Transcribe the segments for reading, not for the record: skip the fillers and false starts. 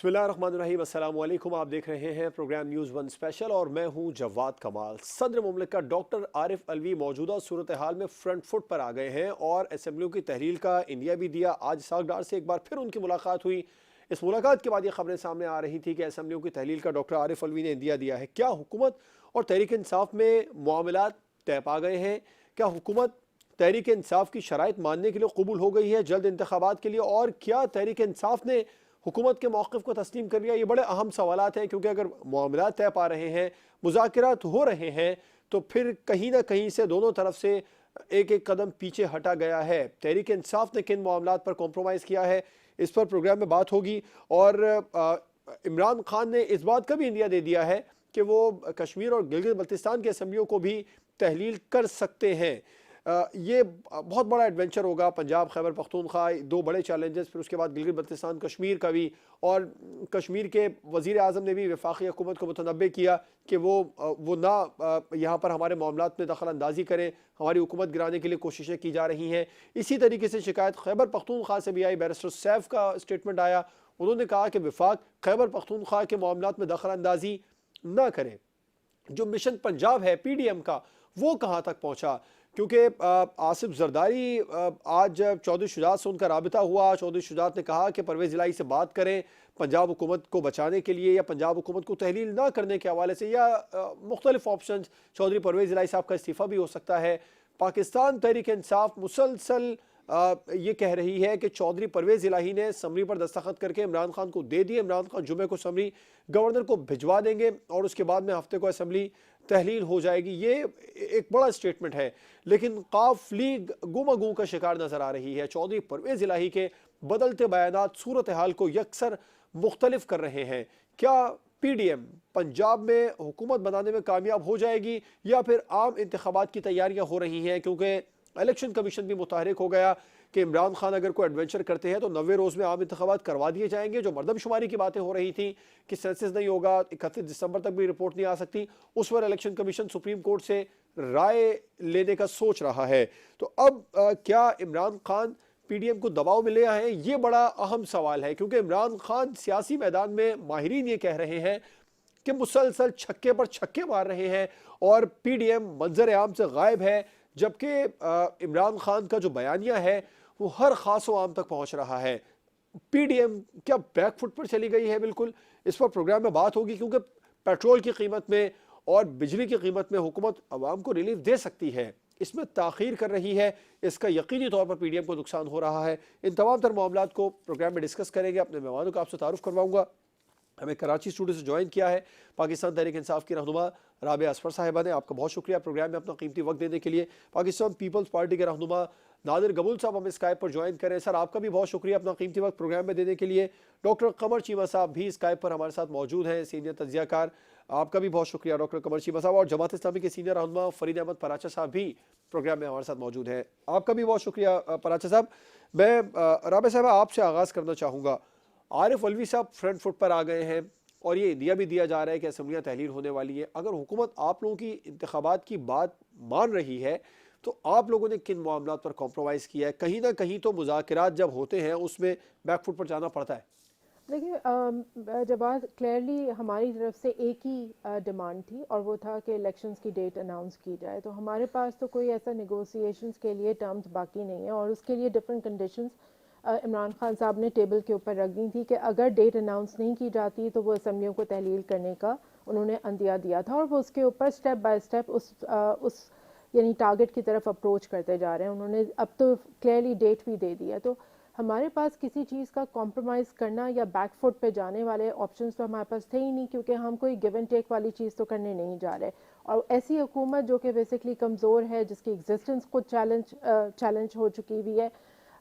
बिस्मिल्लाहिर्रहमानिर्रहीम, अस्सलाम वालेकुम। आप देख रहे हैं प्रोग्राम न्यूज़ वन स्पेशल और मैं हूं जवाद कमाल। सदर मुमलिकत डॉक्टर आरिफ अलवी मौजूदा सूरत हाल में फ्रंट फुट पर आ गए हैं और असम्बलियों की तहलील का इंडिया भी दिया। आज इस्हाक डार से एक बार फिर उनकी मुलाकात हुई। इस मुलाकात के बाद ये खबरें सामने आ रही थी कि असम्बलियों की तहलील का डॉक्टर आरिफ अलवी ने इंडिया दिया है। क्या हुकूमत और तहरीक इंसाफ में मामलात तय पा गए हैं? क्या हुकूमत तहरीक इंसाफ की शराइत मानने के लिए कबूल हो गई है जल्द इंतखाबात के लिए? और क्या तहरीक इंसाफ ने हुकूमत के मौक़िफ़ को तस्लीम कर लिया? ये बड़े अहम सवालात हैं, क्योंकि अगर मामलात तय पा रहे हैं, मुज़ाकरात हो रहे हैं, तो फिर कहीं ना कहीं से दोनों तरफ से एक एक कदम पीछे हटा गया है। तहरीक इंसाफ ने किन मामलात पर कॉम्प्रोमाइज़ किया है, इस पर प्रोग्राम में बात होगी। और इमरान खान ने इस बात का भी इंडिया दे दिया है कि वो कश्मीर और गिलगित बल्तिस्तान की असम्बलियों को भी तहलील कर सकते हैं। ये बहुत बड़ा एडवेंचर होगा। पंजाब, खैबर पख्तूनख्वा, दो बड़े चैलेंजेस, फिर उसके बाद गिलगित बल्तिस्तान, कश्मीर का भी। और कश्मीर के वज़ीर आज़म ने भी वफाकी हुकूमत को मुतनब्बे किया कि वो ना यहाँ पर हमारे मामलात में दखल अंदाजी करें, हमारी हुकूमत गिराने के लिए कोशिशें की जा रही हैं। इसी तरीके से शिकायत खैबर पख्तूनख्वा से भी आई। बैरिस्टर सैफ का स्टेटमेंट आया, उन्होंने कहा कि वफाक खैबर पख्तूनख्वा के मामलात में दखल अंदाजी ना करें। जो मिशन पंजाब है PDM का, वो कहाँ तक पहुँचा? क्योंकि आसिफ जरदारी, आज चौधरी शुजात से उनका राबिता हुआ। चौधरी शुजात ने कहा कि परवेज़ इलाही से बात करें पंजाब हुकूमत को बचाने के लिए, या पंजाब हुकूमत को तहलील ना करने के हवाले से, या मुख्तलिफ ऑप्शन। चौधरी परवेज़ इलाही साहब का इस्तीफ़ा भी हो सकता है। पाकिस्तान तहरीक इंसाफ मुसलसल ये कह रही है कि चौधरी परवेज़ इलाही ने समरी पर दस्तखत करके इमरान खान को दे दिए। इमरान खान जुमे को समरी गवर्नर को भिजवा देंगे और उसके बाद में हफ्ते को असम्बली तहलील हो जाएगी। ये एक बड़ा स्टेटमेंट है, लेकिन काफ लीग गुमगू का शिकार नजर आ रही है। चौधरी परवेज़ इलाही के बदलते बयानात सूरत हाल को यकसर मुख्तलिफ कर रहे हैं। क्या PDM पंजाब में हुकूमत बनाने में कामयाब हो जाएगी, या फिर आम इंतखाबात की तैयारियां हो रही हैं? क्योंकि इलेक्शन कमीशन भी मुतहरिक हो गया कि इमरान खान अगर कोई एडवेंचर करते हैं तो 90 रोज़ में आम इंतखाबात करवा दिए जाएंगे। जो मरदमशुमारी की बातें हो रही थी कि सेंसस नहीं होगा, 31 दिसंबर तक भी रिपोर्ट नहीं आ सकती, उस पर इलेक्शन कमीशन सुप्रीम कोर्ट से राय लेने का सोच रहा है। तो अब क्या इमरान खान PDM को दबाव में ले आए हैं? ये बड़ा अहम सवाल है, क्योंकि इमरान खान सियासी मैदान में माहिरीन ये कह रहे हैं कि मुसलसल छक्के पर छक्के मार रहे हैं और PDM मंजर आम से गायब है। जबकि इमरान खान का जो बयानिया है वो हर खास व आम तक पहुंच रहा है। PDM क्या बैकफुट पर चली गई है? बिल्कुल, इस पर प्रोग्राम में बात होगी, क्योंकि पेट्रोल की कीमत में और बिजली की कीमत में हुकूमत अवाम को रिलीफ दे सकती है, इसमें ताखीर कर रही है, इसका यकीनी तौर पर PDM को नुकसान हो रहा है। इन तमाम तर मामलात को प्रोग्राम में डिस्कस करेंगे। अपने मेहमानों का आपसे तारुफ करवाऊंगा। हमें कराची स्टूडियो से ज्वाइन किया है पाकिस्तान तहरीक इंसाफ की रहनुमा राबिया असफर साहिबा ने। आपका बहुत शुक्रिया प्रोग्राम में अपना कीमती वक्त देने के लिए। पाकिस्तान पीपल्स पार्टी के रहनुमा नादिर गबूल साहब हमें स्काइप पर ज्वाइन करें। सर, आपका भी बहुत शुक्रिया अपना कीमती वक्त प्रोग्राम में देने के लिए। डॉक्टर कमर चीमा साहब भी स्काइप पर हमारे साथ मौजूद हैं, सीनियर तज्जियाकार। आपका भी बहुत शुक्रिया डॉक्टर कमर चीमा साहब। और जमात इस्लामी के सीनियर रहनुमा फरीद अहमद पराचा साहब भी प्रोग्राम में हमारे साथ मौजूद हैं। आपका भी बहुत शुक्रिया पराचा साहब। मैं राबिया साहब आपसे आगाज़ करना चाहूँगा। आरिफ अलवी साहब फ्रंट फुट पर आ गए हैं और ये इंडिया भी दिया जा रहा है कि असम्बलियाँ तहलील होने वाली है। अगर हुकूमत आप लोगों की इंतखाबात की बात मान रही है, तो आप लोगों ने किन मामलात पर कॉम्प्रोमाइज़ किया है? कहीं ना कहीं तो मुज़ाकरात जब होते हैं उसमें बैकफुट पर जाना पड़ता है। देखिए, जब बात क्लियरली हमारी तरफ से एक ही डिमांड थी और वो था कि इलेक्शंस की डेट अनाउंस की जाए। तो हमारे पास तो कोई ऐसा नेगोशिएशंस के लिए टर्म्स बाकी नहीं है और उसके लिए डिफरेंट कंडीशंस इमरान खान साहब ने टेबल के ऊपर रख दी थी कि अगर डेट अनाउंस नहीं की जाती तो वो असम्बलियों को तहलील करने का उन्होंने अंदिया दिया था और वो उसके ऊपर स्टेप बाय स्टेप उस यानी टारगेट की तरफ अप्रोच करते जा रहे हैं। उन्होंने अब तो क्लियरली डेट भी दे दी है। तो हमारे पास किसी चीज़ का कॉम्प्रोमाइज़ करना या बैकफुट पे जाने वाले ऑप्शंस तो हमारे पास थे ही नहीं, क्योंकि हम कोई गिव एंड टेक वाली चीज़ तो करने नहीं जा रहे। और ऐसी हुकूमत जो कि बेसिकली कमज़ोर है, जिसकी एग्जिस्टेंस को चैलेंज हो चुकी हुई है,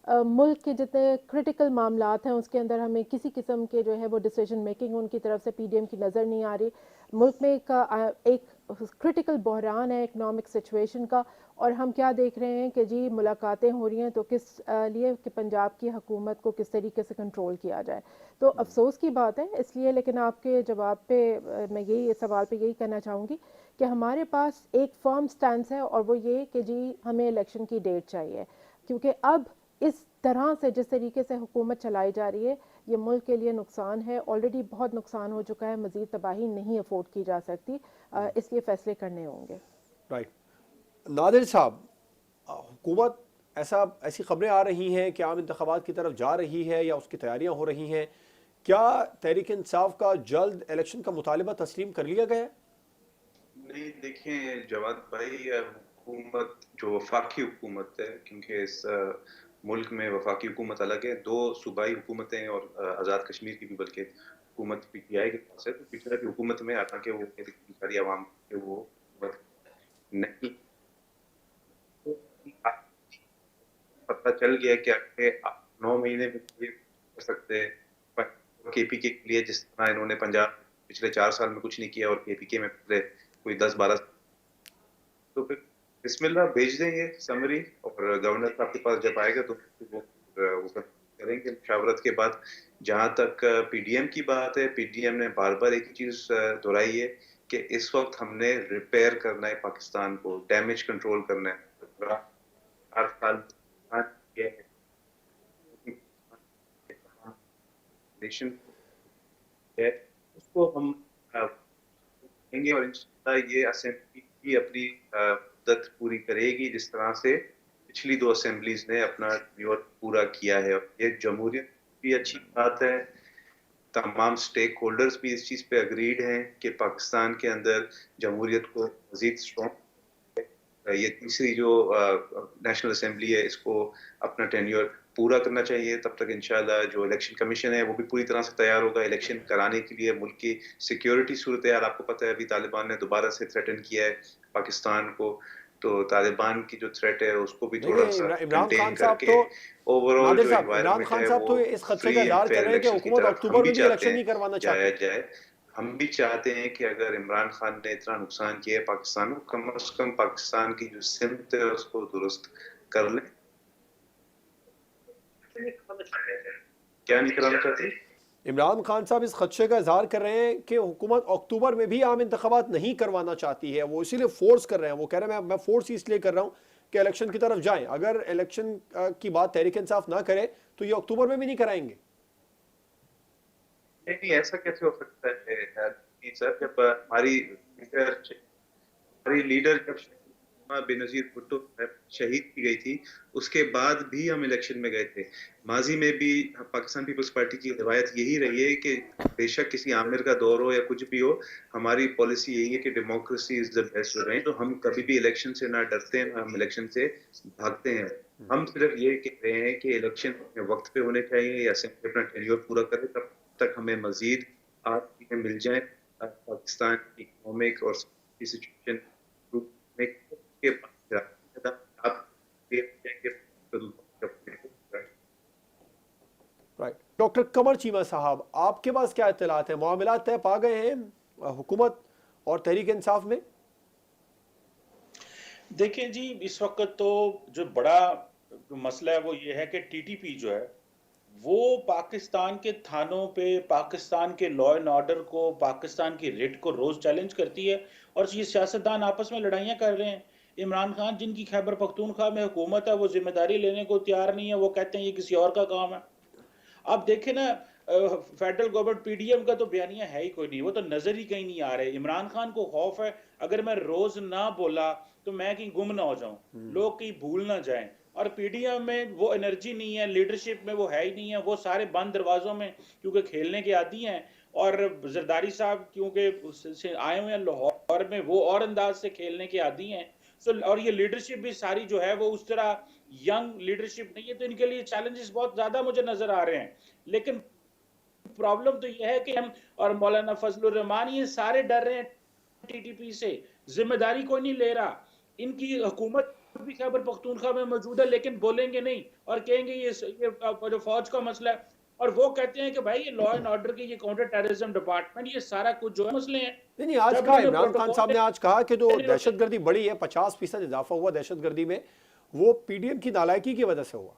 मुल्क के जितने क्रिटिकल मामलात हैं उसके अंदर हमें किसी किस्म के जो है वो डिसीजन मेकिंग उनकी तरफ से PDM की नज़र नहीं आ रही। मुल्क में एक क्रिटिकल बहरान है इकनॉमिक सिचुएशन का, और हम क्या देख रहे हैं कि जी मुलाकातें हो रही हैं तो किस लिए कि पंजाब की हुकूमत को किस तरीके से कंट्रोल किया जाए। तो अफसोस की बात है इसलिए, लेकिन आपके जवाब पे मैं यही सवाल पे यही कहना चाहूँगी कि हमारे पास एक फर्म स्टैंस है और वो ये कि जी हमें इलेक्शन की डेट चाहिए, क्योंकि अब इस तरह से जिस तरीके से हुकूमत चलाई जा रही है ये मुल्क के लिए नुकसान है, ऑलरेडी बहुत नुकसान हो चुका है, मज़ीद तबाही नहीं अफोर्ड की जा सकती, इसलिए फ़ैसले करने होंगे। राइट। नादिर साहब, हुकूमत ऐसी खबरें आ रही हैं कि आम इंतखाबात की तरफ जा रही है या उसकी तैयारियां हो रही हैं, क्या तहरीक इंसाफ का जल्द इलेक्शन का मुतालबा तस्लीम कर लिया गया है? नहीं, देखें जवाद भाई, हुकूमत जो वफाकी हुकूमत है, क्योंकि इस मुल्क में वफाकी हुकूमत अलग है, दो सूबाई हुकूमतें और आज़ाद कश्मीर की भी बल्कि हुकूमत पीटीआई के पास है। तो पीटीआई की हुकूमत में हालांकि वो बेचारी आवाम के वो हुकूमत नहीं, तो पता चल गया कि अगले 9 महीने में ये कर सकते हैं केपीके के लिए, जिस तरह इन्होंने पंजाब पिछले 4 साल में कुछ नहीं किया और केपीके में पिछले कोई 10-12, तो फिर बिस्मिल्लाह भेज देंगे समरी, और गवर्नर साहब के पास जब आएगा तो वो करेंगे मुशावरत के बाद। जहां तक पीडीएम की बात है, पीडीएम ने बार बार एक ही चीज दोहराई है कि इस वक्त हमने रिपेयर करना है पाकिस्तान को, डैमेज कंट्रोल करना है। हर साल नेशन है, उसको हम देंगे, और इंशाल्लाह ये असेंबली भी अपनी मुद्दत पूरी करेगी, जिस तरह से पिछली 2 असेंबलीज ने अपना ड्यूर पूरा किया है। और ये जमहूरियत भी अच्छी बात है, तमाम स्टेक होल्डर्स भी इस चीज पे अग्रीड हैं कि पाकिस्तान के अंदर जमहूरियत को मजीद स्ट्रॉन्ग, ये तीसरी जो नेशनल असेंबली है, इसको अपना टेन्योर पूरा करना चाहिए। तब तक इंशाल्लाह जो इलेक्शन कमीशन है वो भी पूरी तरह से तैयार होगा इलेक्शन कराने के लिए। मुल्क की सिक्योरिटी सूरत हाल आपको पता है, अभी तालिबान ने दोबारा से थ्रेटन किया है पाकिस्तान को, तो तालिबान की जो थ्रेट है उसको भी थोड़ा देखिए, सा इमरान कंटेन खान साहब करके तो, ओवरऑल नादिर जो साहब, इमरान एनवायरनमेंट खान है साहब वो तो इस खदशे फ्री का एंड इजहार कर फेयर रहे हैं कि इलेक्शन की हुकूमत तरफ हम अक्टूबर भी में भी चाहते इलेक्शन हैं नहीं करवाना जाया चाहती। जाए। हम भी चाहते हैं कि अगर इमरान खान ने इतना नुकसान किया है पाकिस्तान को, कम से कम पाकिस्तान की जो सिमत है उसको दुरुस्त कर ले। क्या नहीं कराना चाहते? इमरान खान साहब इस खदशे का इजहार कर रहे हैं कि हुकूमत अक्टूबर में भी आम इंतखाबात नहीं करवाना चाहती है, वो इसीलिए फोर्स कर रहे हैं। वो कह रहे हैं मैं फोर्स इसलिए कर रहा हूँ कि इलेक्शन की तरफ जाएं, अगर इलेक्शन की बात तहरीक इंसाफ ना करे तो ये अक्टूबर में भी नहीं कराएंगे। नहीं, ऐसा कैसे हो सकता है सर, जब हमारी लीडर जब बेनजीर भुट्टो शहीद की गई थी, उसके बाद भी हम इलेक्शन में गए थे। माजी में भी पाकिस्तान पीपल्स पार्टी की रिवायत यही रही है कि बेशक किसी आमिर का दौर हो या कुछ भी हो, हमारी पॉलिसी यही है कि डेमोक्रेसी इज द बेस्ट रहे। तो हम कभी भी इलेक्शन से ना डरते हैं, ना हम इलेक्शन से भागते हैं। हम सिर्फ ये कह रहे हैं कि इलेक्शन वक्त पे होने चाहिए, या असेंबली अपना टेन्योर पूरा करे, तब तक हमें मजीद चीजें मिल जाए पाकिस्तान की इकोनॉमिक और सिचुएशन के आप राइट। डॉक्टर कमर चीमा साहब, आपके पास क्या इत्तलात है, मामलात तय पा गए हैं हुकूमत और तहरीक इंसाफ में? देखिए जी, इस वक्त तो जो बड़ा मसला है वो ये है कि टीटीपी जो है वो पाकिस्तान के थानों पे, पाकिस्तान के लॉ एंड ऑर्डर को, पाकिस्तान की रिट को रोज चैलेंज करती है, और ये सियासतदान आपस में लड़ाइयाँ कर रहे हैं। इमरान खान जिनकी खैबर पख्तूनख्वा में हुकूमत है, वो जिम्मेदारी लेने को तैयार नहीं है, वो कहते हैं ये किसी और का काम है। आप देखें ना, फेडरल गवर्नमेंट पीडीएम का तो बयानिया है ही कोई नहीं, वो तो नजर ही कहीं नहीं आ रहे। इमरान खान को खौफ है अगर मैं रोज ना बोला तो मैं कहीं गुम ना हो जाऊं, लोग कहीं भूल ना जाएं। और पीडीएम में वो एनर्जी नहीं है, लीडरशिप में वो है ही नहीं है, वो सारे बंद दरवाजों में क्योंकि खेलने के आदी हैं। और जरदारी साहब क्योंकि आए हुए हैं लाहौर में, वो और अंदाज से खेलने के आदी हैं। सो और ये लीडरशिप भी सारी जो है वो उस तरह यंग लीडरशिप नहीं है, तो इनके लिए चैलेंजेस बहुत ज्यादा मुझे नजर आ रहे हैं। लेकिन प्रॉब्लम तो यह है कि हम और मौलाना फजलुर रहमान ये सारे डर रहे हैं टीटीपी से, जिम्मेदारी कोई नहीं ले रहा। इनकी हुकूमत भी खैबर पख्तूनख्वा में मौजूद है, लेकिन बोलेंगे नहीं और कहेंगे ये जो फौज का मसला है, और वो कहते हैं कि भाई ये लॉ एंड ऑर्डर की, ये काउंटर टेररिज्म डिपार्टमेंट, ये सारा कुछ जो है मसले हैं। नहीं, आज जब कहा इन्होंने इमरान खान साहब ने, आज कहा कि जो दहशतगर्दी बढ़ी है, 50% इजाफा हुआ दहशतगर्दी में, वो पीडीएम की नालायकी की वजह से हुआ।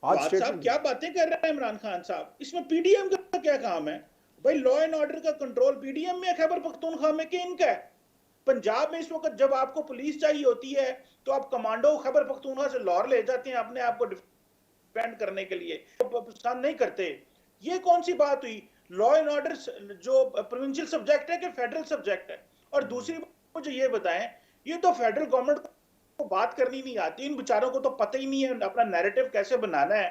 आज साहब क्या बातें कर रहे हैं इमरान खान साहब, इसमें पीडीएम का क्या काम है? भाई लॉ एंड ऑर्डर का कंट्रोल पीडीएम में, खैबर पख्तूनख्वा में, कि इनका है? पंजाब में इस वक्त जब आपको पुलिस चाहिए होती है तो आप कमांडो खैबर पख्तूनख्वा से लाहौर ले जाते हैं अपने आप को सस्पेंड करने के लिए पसंद नहीं करते। ये कौन सी बात हुई? लॉ एंड ऑर्डर जो प्रोविंशियल सब्जेक्ट है कि फेडरल सब्जेक्ट है? और दूसरी मुझे ये बताएं, ये तो फेडरल गवर्नमेंट को बात करनी नहीं आती, इन बेचारों को तो पता ही नहीं है अपना नैरेटिव कैसे बनाना है।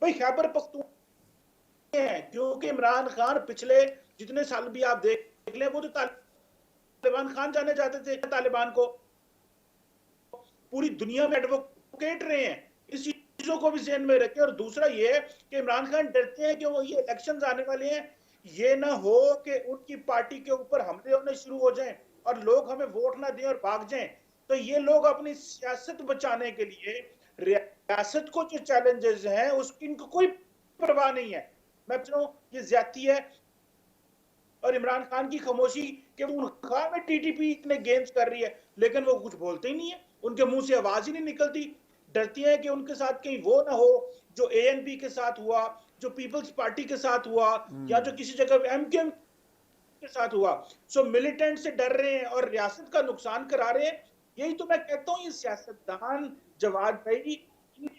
भाई खैबर पख्तूनख्वा है, क्योंकि इमरान खान पिछले जितने साल भी आप देख लें, वो तो तालिबान खान जाने जाते थे, तालिबान को पूरी दुनिया में एडवोकेट रहे हैं। इस चीजों को भी ध्यान में रखें। और दूसरा ये है कि इमरान खान डरते हैं कि वो ये इलेक्शंस आने वाले हैं, ये ना हो कि उनकी पार्टी के ऊपर हमले होने शुरू हो जाएं और लोग हमें वोट ना दें और भाग जाएं। तो ये लोग अपनी सियासत बचाने के लिए रियासत को जो चैलेंजेस हैं उसकी इनको कोई परवाह नहीं है। मैं ये ज्यादती है। और इमरान खान की खामोशी कि उनका में टीटीपी इतने गेम्स कर रही है, लेकिन वो कुछ बोलते ही नहीं है, उनके मुंह से आवाज ही नहीं निकलती। डरती है कि उनके साथ कहीं वो ना हो जो एएनपी के साथ हुआ, जो पीपल्स पार्टी के साथ हुआ, या जो किसी जगह एमकेएम के साथ हुआ। सो मिलिटेंट से डर रहे हैं और रियासत का नुकसान करा रहे हैं। यही तो मैं कहता हूँ, ये सियासतदान जवाद भाई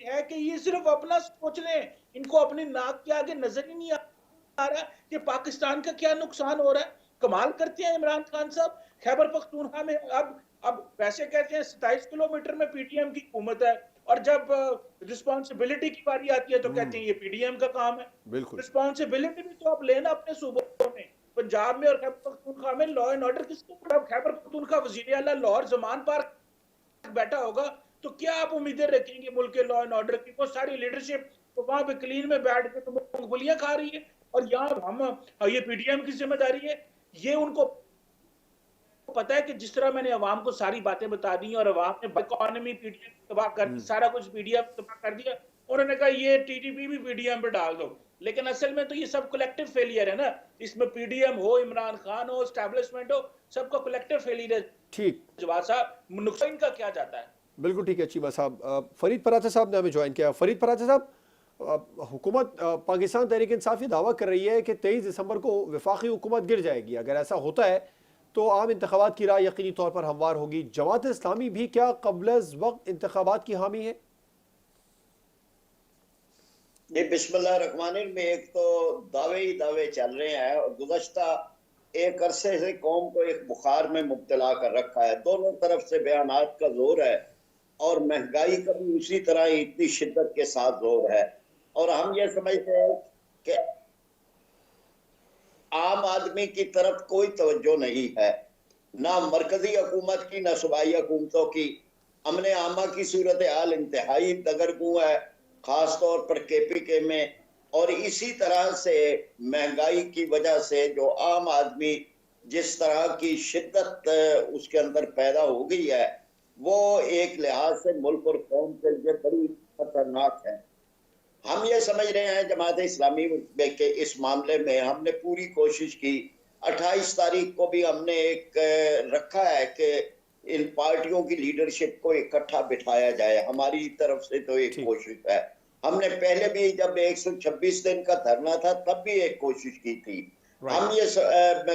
है कि ये सिर्फ अपना सोच रहे हैं, इनको अपनी नाक के आगे नजर ही नहीं आ रहा कि पाकिस्तान का क्या नुकसान हो रहा है। कमाल करते हैं इमरान खान साहब। खैबर पख्तूनख्वा में अब वैसे कहते हैं 27 किलोमीटर में पीटीएम की हुकूमत है, और जब रिस्पॉन्सिबिलिटी की बारी आती है तो कहते हैं ये पीडीएम का काम है। बिल्कुल। रिस्पॉन्सिबिलिटी भी तो आप लेना अपने सूबों में, पंजाब में और खैबर पख्तूनख्वा में लॉ एंड ऑर्डर किसको? खैबर पख्तूनख्वा वजीर आला लाहौर जमान पार्क बैठा होगा तो क्या आप उम्मीदें रखेंगे मुल्क के लॉ एंड ऑर्डर की? वो सारी लीडरशिप तो वहां पे क्लीन में बैठ के तो मूंगफलियां खा रही है, और यहाँ हम ये पीडीएम की जिम्मेदारी है। ये उनको पता है कि जिस तरह मैंने अवाम को सारी बातें बता दी और अवाम ने इकोनॉमी पीडीएम तबाह कर, सारा कुछ पीडीएम तबाह कर दिया, उन्होंने कहा ये टीटीपी भी पीडीएम पे डाल दो। लेकिन असल में तो ये सब कलेक्टिव फेलियर है ना, इसमें पीडीएम हो, इमरान खान हो, एस्टैब्लिशमेंट हो, सबका कलेक्टिव फेलियर है। ठीक, जवाद साहब, नुकसान इनका क्या जाता है? बिल्कुल ठीक है चीमा साहब। फरीद पराचा साहब ने हमें ज्वाइन किया। फरीद पराचा साहब, हुकूमत पाकिस्तान तहरीक इंसाफ ये दावा कर रही है कि 23 दिसंबर को वफाकी हुकूमत गिर जाएगी। अगर ऐसा होता है तो आम इंतखाबात की राह यकीनी तौर पर हमवार होगी। जमात इस्लामी भी क्या क़ब्ल वक्त इंतखाबात की हामी है? ये बिस्मिल्लाहिर्रहमानिर्रहीम में एक तो दावे ही दावे चल रहे हैं, और गुज़श्ता एक अरसे से कौम को एक बुखार में मुब्तला कर रखा है। दोनों तरफ से बयानात का जोर है, और महंगाई का भी उसी तरह ही इतनी शिद्दत के साथ जोर है। और हम ये समझते हैं कि आम आदमी की तरफ कोई तवज्जो नहीं है, ना मरकजी हुकूमत की, ना सूबाई हुकूमतों की। अमन आमा की सूरत हाल इंतहाई दगरगू है, खास तौर पर केपीके में। और इसी तरह से महंगाई की वजह से जो आम आदमी जिस तरह की शिद्दत उसके अंदर पैदा हो गई है, वो एक लिहाज से मुल्क और कौम के लिए बड़ी खतरनाक है। हम ये समझ रहे हैं जमात इस्लामी के इस मामले में हमने पूरी कोशिश की। 28 तारीख को भी हमने एक रखा है कि इन पार्टियों की लीडरशिप को इकट्ठा बिठाया जाए। हमारी तरफ से तो एक कोशिश है। हमने पहले भी जब 126 दिन का धरना था तब भी एक कोशिश की थी। हम ये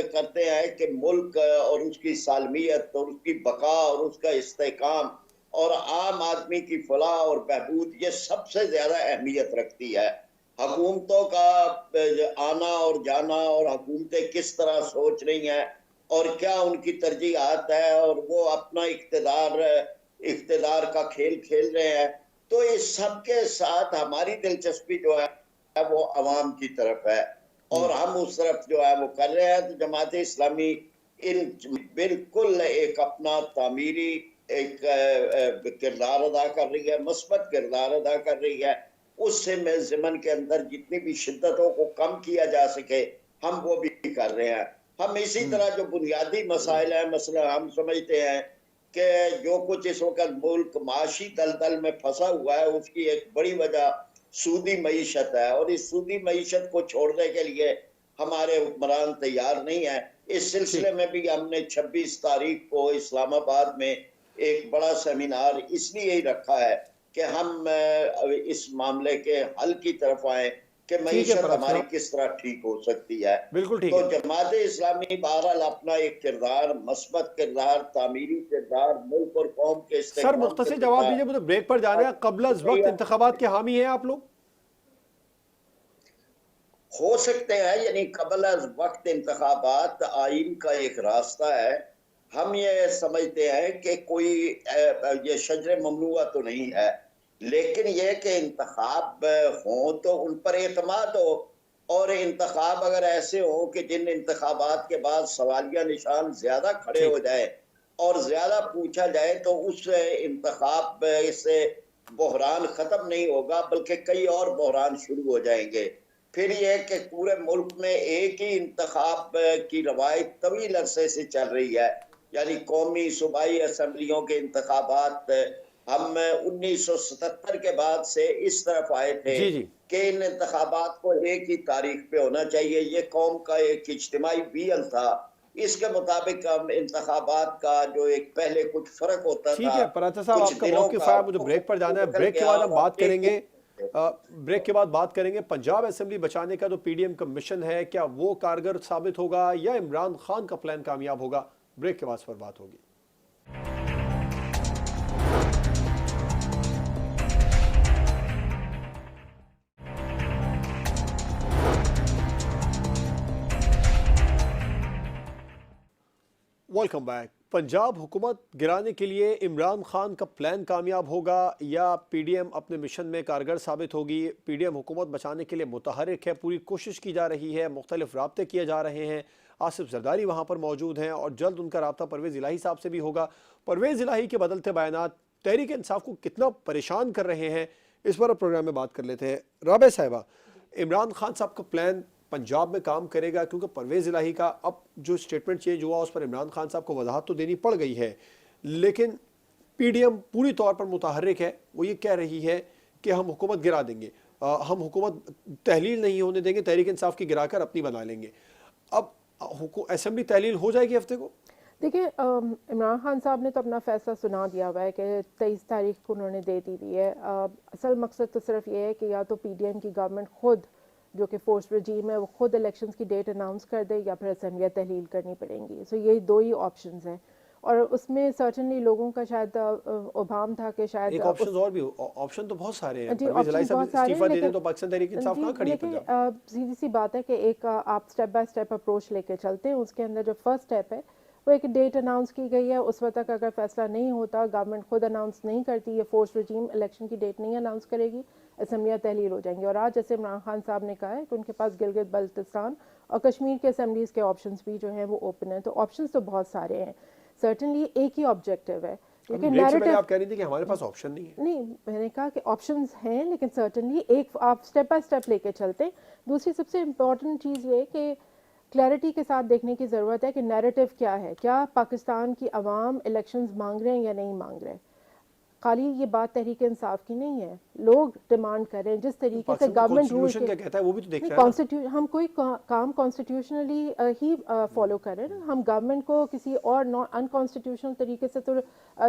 करते हैं कि मुल्क और उसकी सालमियत और उसकी बका और उसका इस्तेकाम और आम आदमी की फलाह और बहबूद ये सबसे ज्यादा अहमियत रखती है। हुकूमतों का आना और जाना और हुकूमतें किस तरह सोच रही हैं और क्या उनकी तरजीहात है, और वो अपना इख्तिदार का खेल खेल रहे हैं, तो इस सब के साथ हमारी दिलचस्पी जो है वो अवाम की तरफ है, और हम उस तरफ जो है वो कर रहे हैं। तो जमात इस्लामी इन बिल्कुल एक अपना तामीरी एक किरदार अदा कर रही है, मस्बत किरदार अदा कर रही है। उससे में ज़िमन के अंदर जितनी भी शिद्दतों को कम किया जा सके हम वो भी कर रहे हैं। हम इसी तरह जो बुनियादी मसाइल हैं, मसला हम समझते हैं कि जो कुछ इस वक्त मुल्क माशी दलदल में फंसा हुआ है उसकी एक बड़ी वजह सूदी मईशत है, और इस सूदी मईशत को छोड़ने के लिए हमारे हुक्मरान तैयार नहीं है। इस सिलसिले में भी हमने 26 तारीख को इस्लामाबाद में एक बड़ा सेमिनार इसलिए ही रखा है कि हम इस मामले के हल की तरफ आए कि मईशत हमारी किस तरह ठीक हो सकती है। बिल्कुल ठीक तो है। जमात इस्लामी बहरहाल अपना एक किरदार, मस्बत किरदार, तामीरी किरदार, मुल्क और कौम के सर मुख्तसर जवाब दीजिए, मुझे ब्रेक पर जाना है। क़ब्ल वक्त इंतखाबात के हामी हैं आप लोग? हो सकते हैं, यानी कबल अज वक्त इंतखाबात आइन का एक रास्ता है। हम ये समझते हैं कि कोई ये शजर ममनुआ तो नहीं है, लेकिन ये कि इंतखाब हो तो उन पर एतमाद हो, और इंतखाब अगर ऐसे हो कि जिन इंतखाबात के बाद सवालिया निशान ज्यादा खड़े हो ठीक। जाए और ज्यादा पूछा जाए, तो उस इंतखाब से बहरान खत्म नहीं होगा, बल्कि कई और बहरान शुरू हो जाएंगे। फिर यह कि पूरे मुल्क में एक ही इंतखाब की रवायत तवील अरसे से चल रही है, यानी कौमी सूबाई असम्बलियों के इंतखाबात हम 1977 के बाद से इस तरफ आए थे जी जी। कि इन इंतखाबात को एक ही तारीख पे होना चाहिए। ये कौम का एक इज्तिमाई विजन था। इसके मुताबिक हम इंतखाबात का जो एक पहले कुछ फर्क होता ठीक था है पराथा साहब, कुछ आपका दिनों मौक़िफ़ का, आया, मुझे ब्रेक पर जाना है। निकल ब्रेक के गया बाद हम और बात एक करेंगे। ब्रेक के बाद बात करेंगे पंजाब असेंबली बचाने का जो पीडीएम का मिशन है, क्या वो कारगर साबित होगा या इमरान खान का प्लान कामयाब होगा? ब्रेक के बाद इस पर बात होगी। Welcome back. पंजाब हुकूमत गिराने के लिए इमरान खान का प्लान कामयाब होगा या पीडीएम अपने मिशन में कारगर साबित होगी? पीडीएम हुकूमत बचाने के लिए मुतहर्रिक है, पूरी कोशिश की जा रही है, मुख्तलिफ राब्ते किए जा रहे हैं। आसिफ जरदारी वहाँ पर मौजूद हैं और जल्द उनका राब्ता परवेज़ इलाही साहब से भी होगा। परवेज़ इलाही के बदलते बयानात तहरीक इंसाफ को कितना परेशान कर रहे हैं, इस पर प्रोग्राम में बात कर लेते हैं। राबे साहिबा, इमरान खान साहब का प्लान पंजाब में काम करेगा? क्योंकि परवेज़ इलाही का अब जो स्टेटमेंट चेंज हुआ उस पर इमरान खान साहब को वजाहत तो देनी पड़ गई है, लेकिन पीडीएम पूरी तौर पर मुतहर्रिक है। वो ये कह रही है कि हम हुकूमत गिरा देंगे, हम हुकूमत तहलील नहीं होने देंगे, तहरीक इंसाफ की गिराकर अपनी बना लेंगे। अब असेंबली तहलील हो जाएगी हफ्ते को? देखिए, इमरान खान साहब ने तो अपना फैसला सुना दिया हुआ है कि 23 तारीख को उन्होंने दे दी है। असल मकसद तो सिर्फ ये है कि या तो पीडीएम की गवर्नमेंट खुद, जो कि फोर्स रजीम है, वो खुद इलेक्शंस की डेट अनाउंस कर दे या फिर असेंबलियाँ तहलील करनी पड़ेंगी। सो यही दो ही ऑप्शंस हैं, और उसमें सर्टनली लोगों का शायद उभाम था कि शायद एक ऑप्शन और भी, ऑप्शन तो बहुत सारे हैं। जी, परवेज़ इलाही ऑप्शन साहब बहुत सारे इस्तीफा हैं, दे दें लेकिन तो पाकिस्तान तहरीक इंसाफ कहाँ खड़ी है पंजाब? सीधी सी बात है कि एक आप स्टेप बाय स्टेप अप्रोच लेके चलते हैं। उसके अंदर जो फर्स्ट स्टेप है वो एक डेट अनाउंस की गई है। उस वक्त तक अगर फैसला नहीं होता, गवर्नमेंट खुद अनाउंस नहीं करती, ये फोर्स रजीम इलेक्शन की डेट नहीं अनाउंस करेगी, असम्बलियाँ तहलील हो जाएंगी। और आज जैसे इमरान खान साहब ने कहा है कि उनके पास गिलगित बल्तिस्तान और कश्मीर के असम्बलीज़ के ऑप्शंस भी जो हैं वो ओपन हैं। तो ऑप्शंस तो बहुत सारे हैं। सर्टनली एक ही ऑब्जेक्टिव है, लेकिन नैरेटिव आप कह रही थी कि हमारे पास ऑप्शन नहीं है। नहीं, मैंने कहा कि ऑप्शंस हैं, लेकिन सर्टनली एक आप स्टेप बाय स्टेप लेके चलते हैं। दूसरी सबसे इम्पॉर्टेंट चीज़ ये कि क्लैरिटी के साथ देखने की ज़रूरत है कि नैरेटिव क्या है। क्या पाकिस्तान की आवाम इलेक्शंस मांग रहे हैं या नहीं मांग रहे? खाली ये बात तहरीक इंसाफ की नहीं है, लोग डिमांड कर रहे हैं जिस तरीके से गवर्नमेंट रूल क्या कहता है वो भी तो देखना है ना। कॉन्स्टिट्यूशन, हम कोई काम कॉन्स्टिट्यूशनली ही फॉलो कर रहे हैं ना। हम गवर्नमेंट को किसी और नॉन अनकॉन्स्टिट्यूशनल तरीके से तो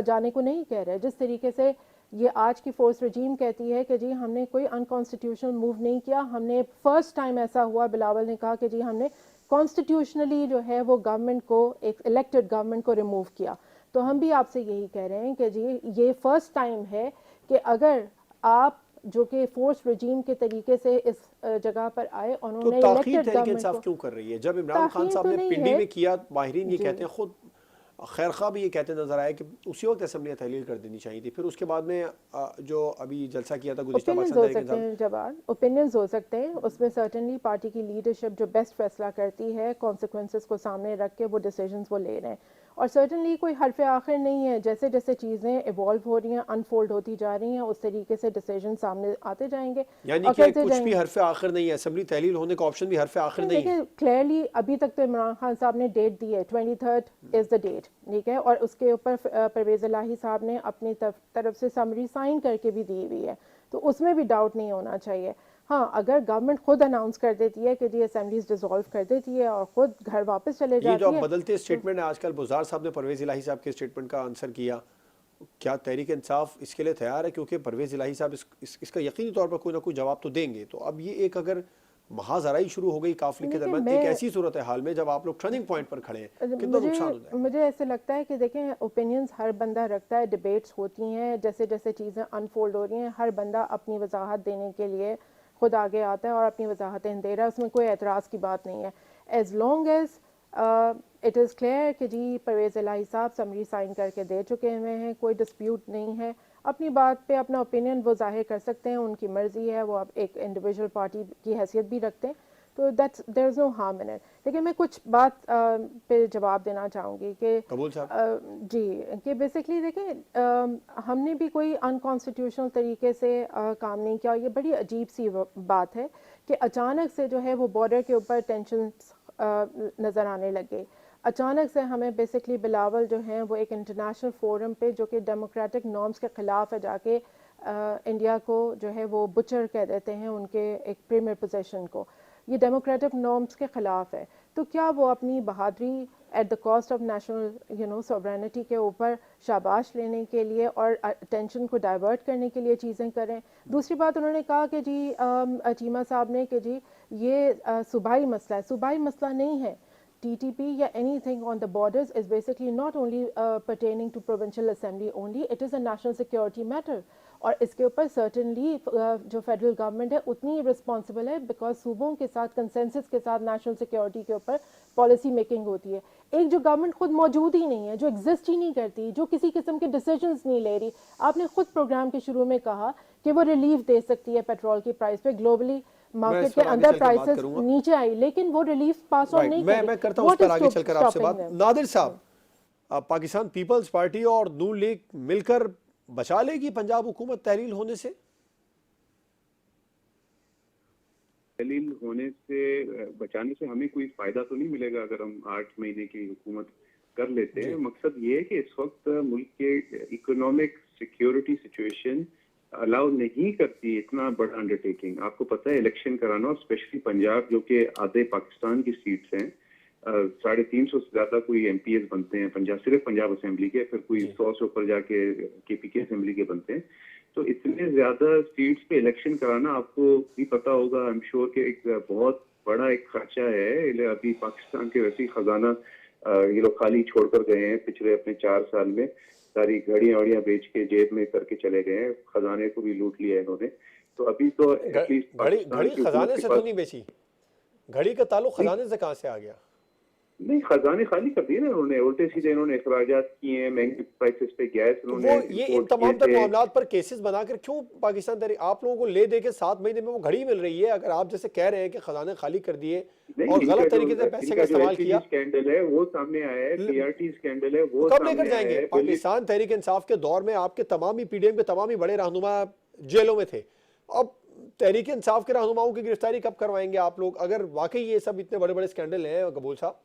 जाने को नहीं कह रहे। जिस तरीके से ये आज की फोर्स रजीम कहती है कि जी हमने कोई अनकॉन्स्टिट्यूशनल मूव नहीं किया, हमने फर्स्ट टाइम ऐसा हुआ, बिलावल ने कहा कि जी हमने कॉन्स्टिट्यूशनली जो है वो गवर्नमेंट को, एक इलेक्टेड गवर्नमेंट को रिमूव किया। तो हम भी आपसे यही कह रहे हैं कि जी ये फर्स्ट टाइम है कि अगर आप जो कि फोर्स रजीम के तरीके से इस जगह पर आए, तो उन्होंने ताक़ीद इलेक्टेड तहरीक इंसाफ गवर्नमेंट क्यों कर रही है? जब इमरान खान साहब ने पिंडी में किया, माहिरीन ये कहते हैं, खुद खैर खा भी ये कहते नजर आए कि उसी वक्त असम्बलियाँ तहलील कर देनी चाहिए थी। फिर उसके बाद में जो अभी जलसा किया था गुज़िश्ता ओपिनियंस हो सकते हैं, जवाब ओपिनियंस हो सकते हैं। उसमें सर्टेनली पार्टी की लीडरशिप जो बेस्ट फैसला करती है, कॉन्सिक्वेंसेस को सामने रख के वो डिसीजंस वो ले रहे हैं। और सर्टेनली कोई हरफ आखिर नहीं है। जैसे जैसे चीज़ें इवॉल्व हो रही हैं, अनफोल्ड होती जा रही हैं, उस तरीके से डिसीजन सामने आते जाएंगे। यानी कि कुछ भी हरफ आखिर नहीं है, असेंबली तहलील होने का ऑप्शन भी हरफ आखिर नहीं है। क्लियरली अभी तक तो इमरान खान साहब ने डेट दी है, 23 इज़ द डेट, ठीक है। और उसके ऊपर परवेज़ इलाही साहब ने अपनी तरफ से समरी साइन करके भी दी हुई है, तो उसमें भी डाउट नहीं होना चाहिए। हाँ, अगर गवर्नमेंट खुद अनाउंस कर देती है कि जी असेंबलीज डिसॉल्व कर देती है और खुद घर वापस चले जाती है। ये जो बदलते स्टेटमेंट है आजकल, बुज़ार साहब ने परवेज़ इलाही साहब के स्टेटमेंट का आंसर किया, क्या तहरीक इंसाफ इसके लिए तैयार है? क्योंकि परवेज़ इलाही साहब इसका यकीनी तौर पर कोई ना कोई जवाब तो देंगे। तो अब ये एक अगर महाजराई शुरू हो गई काफिले के दरमियान, एक ऐसी सूरत हाल में जब आप लोग टर्निंग पॉइंट पर खड़े हैं, कितना नुकसान हो जाएगा? मुझे ऐसे लगता है कि देखें, ओपिनियंस हर बंदा रखता है, डिबेट्स होती हैं, जैसे जैसे चीज़ें अनफोल्ड हो रही हैं, हर बंदा अपनी वजाहत देने के लिए खुद आगे आता है और अपनी वजाहतें दे रहा है, उसमें कोई एतराज़ की बात नहीं है। As long as it is clear कि जी परवेज़ इलाही साहब समरी साइन करके दे चुके हुए हैं, कोई डिस्प्यूट नहीं है, अपनी बात पे अपना ओपिनियन वो जाहिर कर सकते हैं, उनकी मर्ज़ी है, वो एक इंडिविजुअल पार्टी की हैसियत भी रखते हैं, तो that's there is no harm in it. लेकिन मैं कुछ बात पे जवाब देना चाहूँगी कि कबूल साहब जी कि बेसिकली देखें हमने भी कोई अनकॉन्स्टिट्यूशनल तरीके से काम नहीं किया। ये बड़ी अजीब सी बात है कि अचानक से जो है वो बॉर्डर के ऊपर टेंशन नज़र आने लगे। अचानक से हमें बेसिकली बिलावल जो हैं वो एक इंटरनेशनल फोरम पे जो कि डेमोक्रेटिक नॉर्म्स के ख़िलाफ़ है जाके इंडिया को जो है वो बुचर कह देते हैं उनके एक प्रीमियर पोजीशन को। ये डेमोक्रेटिक नॉर्म्स के ख़िलाफ़ है, तो क्या वो अपनी बहादुरी at the cost of national sovereignty के ऊपर शाबाश लेने के लिए और अटेंशन को डाइवर्ट करने के लिए चीज़ें करें? दूसरी बात उन्होंने कहा कि जी चीमा साहब ने कि जी ये सूबाई मसला है। सूबाई मसला नहीं है। TTP या anything on the borders is basically not only pertaining to provincial assembly only, it is a national security matter. और इसके ऊपर certainly जो फेडरल गवर्नमेंट है उतनी रिस्पॉन्सिबल है, बिकॉज सूबों के साथ कंसेंसस के साथ नेशनल सिक्योरिटी के ऊपर पॉलिसी मेकिंग होती है। एक जो गवर्नमेंट खुद मौजूद ही नहीं है, जो एग्जिस्ट ही नहीं करती, जो किसी किस्म के डिसीजंस नहीं ले रही। आपने खुद प्रोग्राम के शुरू में कहा कि वो रिलीफ दे सकती है पेट्रोल की प्राइस पे, ग्लोबली मार्केट के अंदर प्राइसेस नीचे आई, लेकिन वो रिलीफ पास ऑन नहीं मैं करता हूं उस पर आगे चलकर आपसे बात। नादिर साहब, पाकिस्तान पीपल्स पार्टी और नून लीग मिलकर बचा लेगी पंजाब हुकूमत तहलील होने से? तहलील होने से बचाने से हमें कोई फायदा तो नहीं मिलेगा अगर हम 8 महीने की हुकूमत कर लेते हैं। मकसद ये है कि इस वक्त मुल्क के इकोनॉमिक सिक्योरिटी सिचुएशन अलाउ नहीं करती इतना बड़ा अंडरटेकिंग। आपको पता है इलेक्शन कराना, और स्पेशली पंजाब जो कि आधे पाकिस्तान की सीट्स हैं, 350 से ज्यादा कोई MPs बनते हैं पंजाब, सिर्फ पंजाब असेंबली के, फिर कोई 100 से ऊपर जाके KPK असेंबली के बनते हैं। तो इतने ज्यादा सीट्स पे इलेक्शन कराना, आपको भी पता होगा, आई एम श्योर कि एक बहुत बड़ा एक खर्चा है। अभी पाकिस्तान के वैसे खजाना ये लोग खाली छोड़कर गए हैं पिछले अपने 4 साल में, सारी घड़ियां वड़ियां बेच के जेब में करके चले गए हैं, खजाने को भी लूट लिया इन्होंने। तो अभी तो एटलीस्ट घड़ी खजाने से तो नहीं बेची, घड़ी का ताल्लुक खजाने से कहां से आ गया? नहीं, खजाने खाली कर दिए ना उन्होंने, उल्टे सीधे इन्होंने अखराजात किए हैं, महंगे प्राइसेस पे गैस उन्होंने। ये इन तमाम तर मामलात पर केसेस बनाकर क्यों पाकिस्तान तहरीक आप लोगों को ले दे के 7 महीने में वो घड़ी मिल रही है? अगर आप जैसे कह रहे हैं कि खजाने खाली कर दिए और गलत तरीके से पैसे का इस्तेमाल किया, स्कैंडल है वो सामने आया है, PRT स्कैंडल है वो कब लेकर जाएंगे? पाकिस्तान तहरीक इंसाफ के दौर में आपके तमाम ही PDM के तमाम ही बड़े रहनुमा जेलों में थे, अब तहरीक इंसाफ के रहनुमाओं की गिरफ्तारी कब करवाएंगे आप लोग, अगर वाकई ये सब इतने बड़े बड़े स्कैंडल हैं? कबूल साहब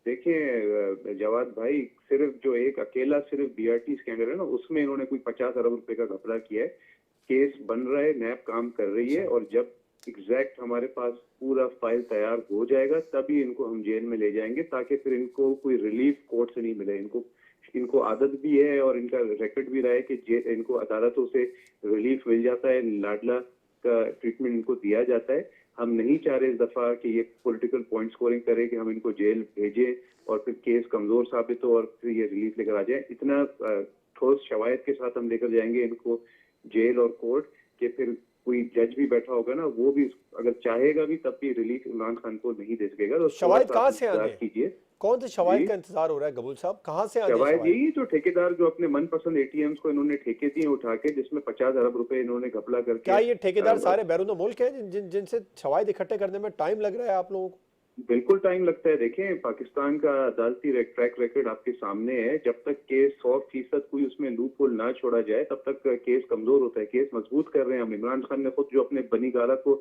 देखिए जवाद भाई, सिर्फ जो एक अकेला सिर्फ BRT स्कैंडल है ना, उसमें इन्होंने कोई 50 अरब रुपए का घपला किया है। केस बन रहा है, नैब काम कर रही है, और जब एग्जैक्ट हमारे पास पूरा फाइल तैयार हो जाएगा तभी इनको हम जेल में ले जाएंगे, ताकि फिर इनको कोई रिलीफ कोर्ट से नहीं मिले। इनको आदत भी है और इनका रिकॉर्ड भी रहा है कि इनको अदालतों से रिलीफ मिल जाता है, लाडला का ट्रीटमेंट इनको दिया जाता है। हम नहीं चाह रहे इस दफा कि ये पॉलिटिकल पॉइंट स्कोरिंग करे कि हम इनको जेल भेजें और फिर केस कमजोर साबित हो और फिर ये रिलीफ लेकर आ जाए। इतना ठोस शवायद के साथ हम लेकर जाएंगे इनको जेल और कोर्ट के फिर कोई जज भी बैठा होगा ना, वो भी अगर चाहेगा भी तब भी रिलीफ इमरान खान को नहीं दे सकेगा। तो शवायद कहाँ से आने कीजिए, कौन से शवायद का इंतजार हो रहा है कबूल साहब? कहाँ से आने शवायद? यही जो ठेकेदार जो अपने मनपसंद ATMs को इन्होंने ठेके दिए उठा के, जिसमें 50 अरब रुपए इन्होंने घपला करके। क्या ये ठेकेदार सारे बैरून मुल्क हैं जिनसे शवायद इकट्ठे करने में टाइम लग रहा है आप लोगों को? बिल्कुल टाइम लगता है। देखें पाकिस्तान का अदालती ट्रैक रिकॉर्ड आपके सामने है, जब तक केस 100% कोई उसमें लूप होल ना छोड़ा जाए तब तक केस कमजोर होता है। केस मजबूत कर रहे हैं हम। इमरान खान ने खुद जो अपने बनी गाला को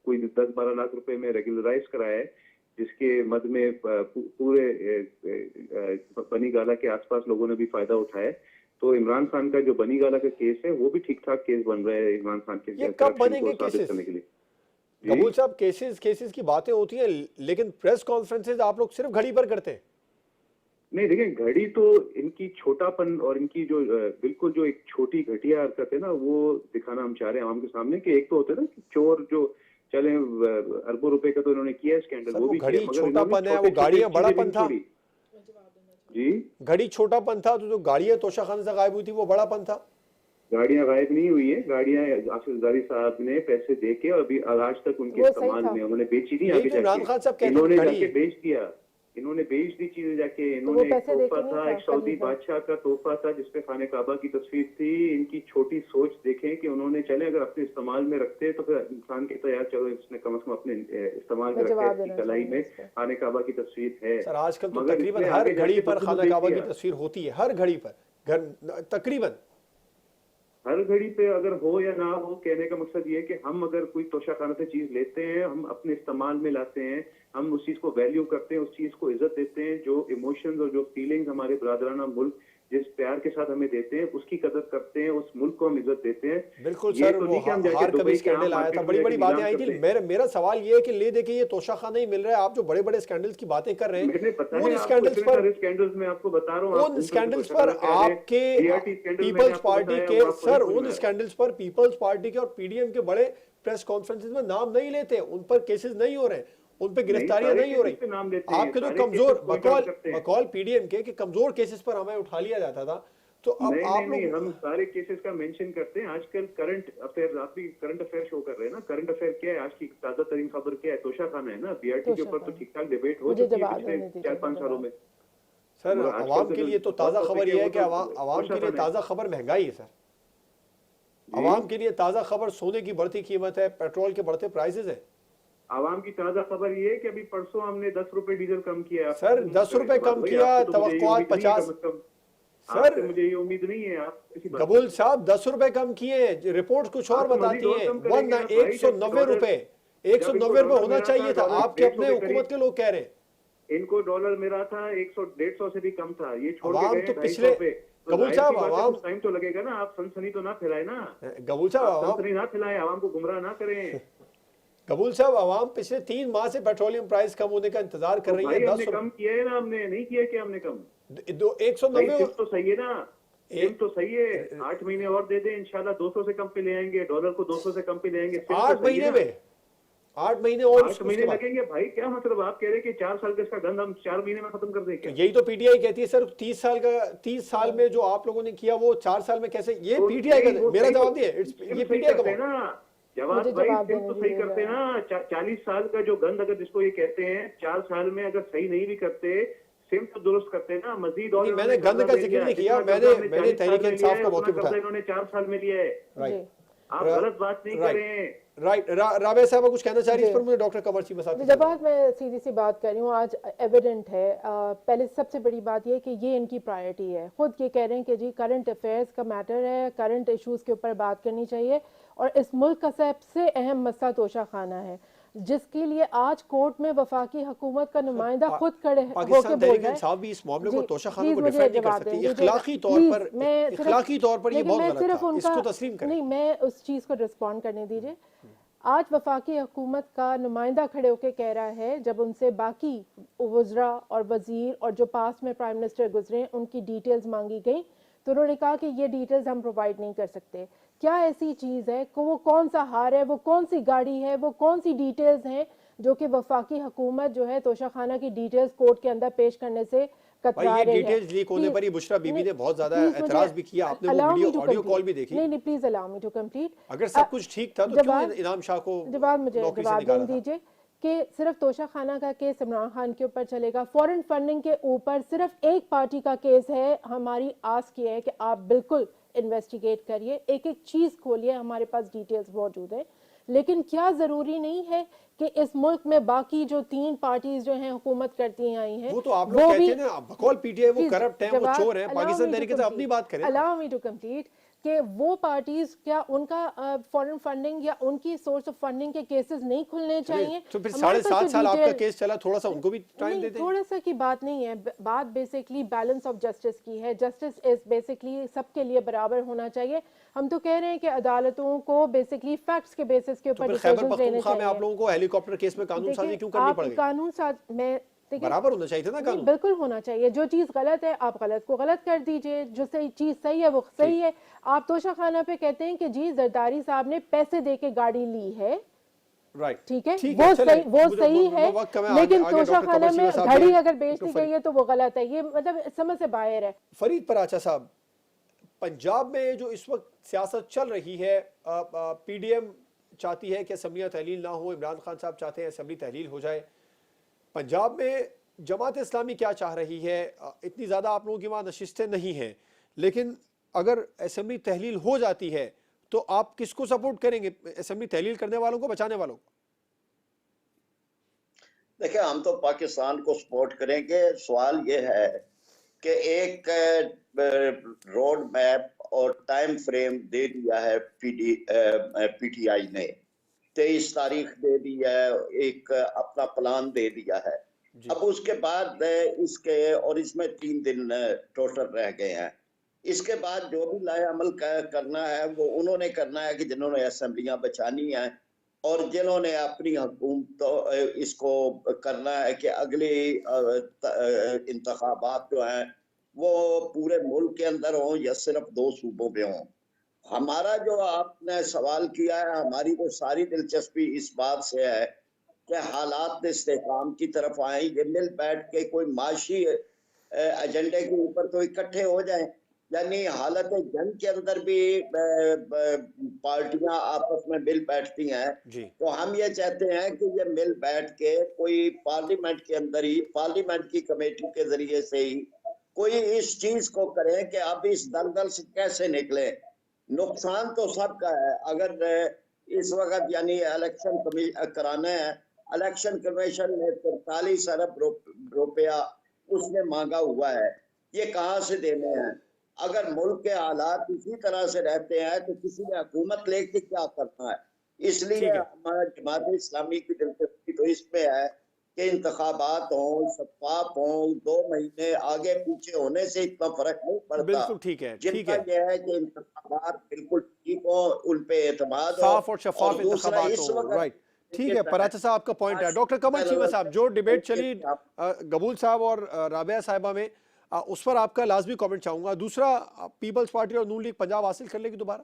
कोई 10-12 लाख रुपए में रेगुलराइज कराया है, जिसके मद में पूरे बनी गाला के आसपास लोगों ने भी फायदा उठाया। तो इमरान खान का जो बनी गाला का केस है वो भी ठीक ठाक केस बन रहा है इमरान खान के ये कब बनेंगे केसेस करने के लिए। कबूल साहब केसेस की बातें होती हैं, लेकिन प्रेस कॉन्फ्रेंसेज आप लोग सिर्फ घड़ी पर करते हैं। नहीं देखें, घड़ी तो इनकी छोटापन और इनकी जो बिल्कुल जो एक छोटी घटिया हरकत है ना, वो दिखाना हम चाह रहे हैं आवाम के सामने कि एक तो होता है ना कि चोर जो चले अरबों रुपए का तो इन्होंने किया है स्कैंडल, वो भी घड़ी छोटापन है, वो गाड़ियां बड़ापन था जी। घड़ी छोटापन था तो जो गाड़ियां तोशाखाने से गायब हुई थी वो बड़ापन था। गाड़ियां गायब नहीं हुई है, गाड़ियां आसिफ जरदारी साहब ने पैसे दे के और अभी आज तक उनके वो सही इस्तेमाल था। में उन्होंने बेची नहीं। यही आगे तो इमरान खान साहब जाके कहते हैं इन्होंने घड़ी। जाके बेच दिया, इन्होंने बेच दी चीजें जाके। वो इन्होंने एक पैसे देके तोहफा नहीं था, था एक सऊदी खरीदा। बादशाह का तोहफा था जिसपे खाने काबा की तस्वीर थी। इनकी छोटी सोच देखें कि उन्होंने चले अगर अपने इस्तेमाल में रखते तो फिर इंसान के तो यार चलो इसने कम से कम अपने इस्तेमाल में मैं जवाब रखे, देना इसकी कलाई में चाहूंगी इस पे। खाने काबा की तस्वीर है। सर आजकल तो मगर तकरीबन इसने हर आगे घड़ी जाके पर खुद खाना बेच काबा की दिया। तस्वीर होती है, हर घड़ी पर घर तकरीबन। हर घड़ी पे अगर हो या ना हो, कहने का मकसद ये है कि हम अगर कोई तोशाखाना से चीज लेते हैं, हम अपने इस्तेमाल में लाते हैं, हम उस चीज को वैल्यू करते हैं, उस चीज को इज्जत देते हैं, जो इमोशंस और जो फीलिंग्स हमारे ब्रादराना मुल्क जिस प्यार के साथ हमें देते हैं उसकी कदर करते हैं, उस मुल्क को हम इज्जत देते हैं। बिल्कुल ये सर, तो वो नहीं कि हम जाके हार दुबई कभी के स्कैंडल आम आया था, मार्केट में बड़ी बड़ी जाके बातें आई नीलाम थी। करते हैं। मेरा सवाल ये है कि ले देखिए ये तोशाखाना ही मिल रहा है। आप जो बड़े बड़े स्कैंडल्स की बातें कर रहे मैंने हैं पता उन है आपको, स्कैंडल्स इतने पर सारे स्कैंडल्स मैं आपको बता रहा हूँ। आप उन उन स्कैंडल्स तोशाखाना पर कह रहे हैं, आपके DRT स्कैंडल मैंने पीपल्स आपको पार्टी बताया, के वो आपको सर नहीं उन सुना है। स्कैंडल्स पर पीपल्स पार्टी के और पीडीएम के बड़े प्रेस कॉन्फ्रेंसेस में नाम नहीं लेते, उन पर केसेस नहीं हो रहे, उन पर गिरफ्तारियां सारे नहीं हो रही। केसेस पे नाम लेते हैं, आपके तो सारे कमजोर केसेस point out बकौल करते हैं। बकौल पीडीएम के कि कमजोर केसेस पर हमें उठा लिया जाता था। तो अब नहीं आप नहीं नहीं, लोग हम सारे केसेस का मेंशन करते हैं। आजकल करंट अफेयर, आप भी करंट अफेयर शो कर रहे हैं ना। करंट अफेयर क्या है, आज की ताजा तरीन खबर क्या है? तोशाखाना है ना। बीआरटी के ऊपर तो तोशाखाना। ठीक ठाक डिबेट हो मुझे चुकी है जवाब पिछले देने दीजिए, 4-5 मुझे सालों में। सर मगर आजकल आवाम तो के जो लिए तो बहुत ताजा टॉपिक खबर है, यह है वो कि तो आवाम के लिए तोशाखाना है। ताजा खबर महंगाई है सर। जी। आवाम के लिए ताजा खबर सोने की बढ़ती कीमत है, पेट्रोल के बढ़ते प्राइसेस है। आवाम की ताजा खबर ये है कि अभी परसों हमने 10 रुपए डीजल कम किया। सर 10 रुपए कम भाई, किया, आपसे तो मुझे ये तवक्कुआत उम्मीद नहीं है, 50। कम से कम सर आपसे मुझे ये उम्मीद नहीं है। आप किसी बात कबूल साहब 10 रुपए कम किए, रिपोर्ट कुछ और आप तो मजीद बताती और है। कम करेंगे ना भाई, 190 जब रुपए, जब 190 इनको रुपए डॉलर होना मिला चाहिए था। था, डॉलर आपके अपने 150 हुकूमत के लोग कह रहे हैं। इनको डॉलर मिला था 100-150 से भी कम था, ये छोड़ के आवाम गए तो 250 पिछले पे। तो कबूल जाहिर साहब सी बात है, आवाम कुछ टाइम तो लगेगा ना। आप सनसनी तो ना फैलाए ना, कबूल साहब आप आवाम सनसनी ना फैलाएं, आवाम को गुमराह ना करें। कबूल साहब आवाम पिछले 3 माह से पेट्रोलियम प्राइस कम होने का इंतजार कर तो रही भाई है। हमने 10 कम किया है ना, हमने नहीं किया कि हमने कम। 190 भाई सिर्फ तो सही है ना, सिर्फ तो सही है। 8 महीने और दे दें, इंशाल्लाह 200 से कम पे ले आएंगे, डॉलर को 200 से कम पे ले आएंगे। 8 महीने में 8 महीने और 8 उसके महीने बाद। लगेंगे भाई। क्या मतलब, आप कह रहे हैं कि 4 साल का इसका गंद हम 4 महीने में खत्म कर दें क्या? यही तो पीटीआई कहती है सर। 30 साल में जो आप लोगों ने किया वो 4 साल में कैसे? ये तो पीटीआई का, नहीं, वो मेरा सही जवाब तो- दिए, सिर्फ ये सही पीटीआई करते का हैं ना जवाब मुझे भाई, जवाब सिर्फ देने तो सही दीजिएगा। करते हैं ना। 40 साल का जो गंद अगर जिसको ये कहते हैं, 4 साल में अगर सही नहीं भी करते, सिम तो दुरुस्त करते हैं ना। मजीद और नहीं, मैंने इन्होंने गंद का कर्जा जिक्र ले नहीं लिया, किया, जितना मैंने कर्जा हमने 40 तहरीक साल में इंसाफ लिया का है, मौके उतना कर्जा उठाया। इन्होंने 4 साल में लिया है। जी। आप गलत बात नहीं करें। राइट। राबिया साहब कुछ कहना चाह रही है इस जी। पर? मुझे डॉक्टर कमर सिंह साहब जब बात मैं सीधी सी बात कर रही हूँ, आज एविडेंट है। पहले सबसे बड़ी बात ये है कि ये इनकी प्रायोरिटी है। खुद ये कह रहे हैं कि जी करंट अफेयर्स का मैटर है, करंट इश्यूज के ऊपर बात करनी चाहिए, और इस मुल्क का सबसे अहम मसला तोशाखाना है, जिसके लिए आज कोर्ट में वफाकी हुकूमत का नुमाइंदा खुद खड़े होकर पाकिस्तान बोल तहरीक रहा है। इंसाफ भी इस मामले जी, को तोशाखाना प्लीज को मुझे डिफेंड नहीं कर जवाब सकती। देने दीजिएगा। इखलाकी तौर प्लीज, पर मैं सिर्फ- इखलाकी तौर पर ये लेकिन बहुत मैं गलत सिर्फ था, इसको उनका- तस्लीम करें। नहीं, मैं उस चीज को रिस्पॉन्ड करने दीजिए। आज वफाकी हुकूमत का नुमाइंदा खड़े होकर कह रहा है, जब उनसे बाकी वज़रा और वज़ीर और जो पास में प्राइम मिनिस्टर गुजरे उनकी डिटेल्स मांगी गई, तो उन्होंने कहा कि ये डिटेल्स हम प्रोवाइड नहीं कर सकते। क्या ऐसी चीज़ है कि वो कौन सा हार है, वो कौन सी गाड़ी है, वो कौन सी डिटेल्स हैं जो कि वफाकी हुकूमत जो है तोशाखाना की डिटेल्स कोर्ट के अंदर पेश करने से भाई कतरा ये रही है? डिटेल्स लीक होने पर ही बुशरा बीबी ने बहुत ज्यादा प्लीज एतराज मुझे भी किया। आपने वो allow me video to audio complete. Call भी देखी। नहीं नहीं, please allow me to complete. अगर सब कुछ ठीक था तो क्यों जवाब- इनाम शाह को जवाब मुझे नौकरी से जवाब निकाला देने था? दीजिए कि सिर्फ तोशाखाना का केस इमरान खान के ऊपर चलेगा। फॉरेन फंडिंग के ऊपर सिर्फ एक पार्टी का केस है। हमारी आस की है कि आप बिल्कुल इन्वेस्टिगेट करिए, एक एक चीज खोलिए, हमारे पास डिटेल्स मौजूद है। लेकिन क्या जरूरी नहीं है कि इस मुल्क में बाकी जो 3 पार्टीज जो हैं हुकूमत करती आई हैं, वो तो आप लोग कहते हैं ना बकौल पीटीआई वो करप्ट है, वो चोर है। पाकिस्तान तहरीक से अपनी बात करें। अलाउ मी टू कंप्लीट कि वो पार्टीज, क्या उनका फॉरेन फंडिंग या उनकी सोर्स ऑफ फंडिंग के केसेस नहीं खुलने चाहिए? तो फिर हमारे पास 7.5 साल आपका डिटेल- केस चला, थोड़ा सा उनको भी टाइम नहीं, दे दें। थोड़ा सा की बात नहीं है। बात बेसिकली बैलेंस ऑफ जस्टिस की है। जस्टिस इज बेसिकली सबके लिए बराबर होना चाहिए। हम तो कह रहे हैं कि अदालतों को बेसिकली फैक्ट्स के बेसिस के तो ऊपर फिर खैबर डिसीजंस लेने पख्तूनख्वा में आप चाहिए। लोगों को हेलीकॉप्टर केस में कानून साजी देखिए, क्यों करनी आप पड़ गई? कानून साज में देखिए, बराबर होना चाहिए था ना नहीं, कानून। बिल्कुल होना चाहिए। जो चीज गलत है आप गलत को गलत कर दीजिए, जो सही चीज सही है वो सही है। आप तोशाखाना पे कहते हैं कि जी जरदारी साहब ने पैसे दे के गाड़ी ली है, राइट, ठीक है, ठीक वो चलें। सही वो मुझे- सही मुझे है। वक्त कम है, लेकिन आगे डॉक्टर तोशाखाना कमर सिंह में साहब घड़ी हैं। अगर बेच दी डॉक्टर गई है तो वो गलत है। ये मतलब समझ से बाहर है। फरीद पराचा साहब, पंजाब में जो इस वक्त सियासत चल रही है, पीडीएम चाहती है कि असम्बलियाँ तहलील ना हो, इमरान खान साहब चाहते हैं असम्बली तहलील हो जाए। पंजाब में जमात इस्लामी क्या चाह रही है? इतनी ज़्यादा आप लोगों की वहाँ नशिस्तें नहीं हैं, लेकिन अगर असम्बली तहलील हो जाती है तो आप किसको सपोर्ट करेंगे, असम्बली तहलील करने वालों को, बचाने वालों को? देखिए, हम तो पाकिस्तान को सपोर्ट करेंगे। सवाल ये है कि एक रोड मैप और टाइम फ्रेम दे दिया है पीटीआई ने, 23 तारीख दे दी है, एक अपना प्लान दे दिया है। अब उसके बाद इसके और इसमें 3 दिन टोटल रह गए हैं। इसके बाद जो भी लाए अमल करना है वो उन्होंने करना है कि जिन्होंने असेंबलियां बचानी है और जिन्होंने अपनी हुकूमत इसको करना है कि अगले इंतखाबात जो हैं वो पूरे मुल्क के अंदर हों या सिर्फ 2 सूबों में हों। हमारा जो आपने सवाल किया है, हमारी तो सारी दिलचस्पी इस बात से है कि हालात इस्तेहकाम की तरफ आए, ये मिल बैठ के कोई माशी एजेंडे के ऊपर तो इकट्ठे हो जाएं। यानी हालत जंग के अंदर भी पार्टियां आपस में मिल बैठती हैं, तो हम ये चाहते हैं कि ये मिल बैठ के कोई पार्लियामेंट के अंदर ही, पार्लियामेंट की कमेटी के जरिए से ही कोई इस चीज को करें कि अब इस दलदल से कैसे निकले। नुकसान तो सबका है। अगर इस वक्त यानी इलेक्शन कराना है, इलेक्शन कमीशन ने 43 अरब रुपया उसने मांगा हुआ है, ये कहाँ से देने हैं? अगर मुल्क के हालात इसी तरह से रहते हैं तो किसी ने हुकूमत लेके क्या करना है? इसलिए हमारा जमात इस्लामी की दिलचस्पी तो इसमें है कि इंतखाबात हों, शफाफ हों। 2 महीने आगे पीछे होने से इतना फर्क नहीं पड़ता। बिल्कुल ठीक है, ठीक है। यह है कि इंतखाबात बिल्कुल ठीक हो, उन पे एतमाद हो, साफ और शफाफ इंतखाबात हो। राइट, ठीक है। पराचा साहब आपका पॉइंट है। डॉक्टर कमर चीमा साहब, जो डिबेट चली गबूल साहब और राबिया साहिबा में, उस पर आपका लाजमी कमेंट चाहूंगा। दूसरा, पीपल्स पार्टी और नून लीग पंजाब हासिल कर लेगी दोबारा?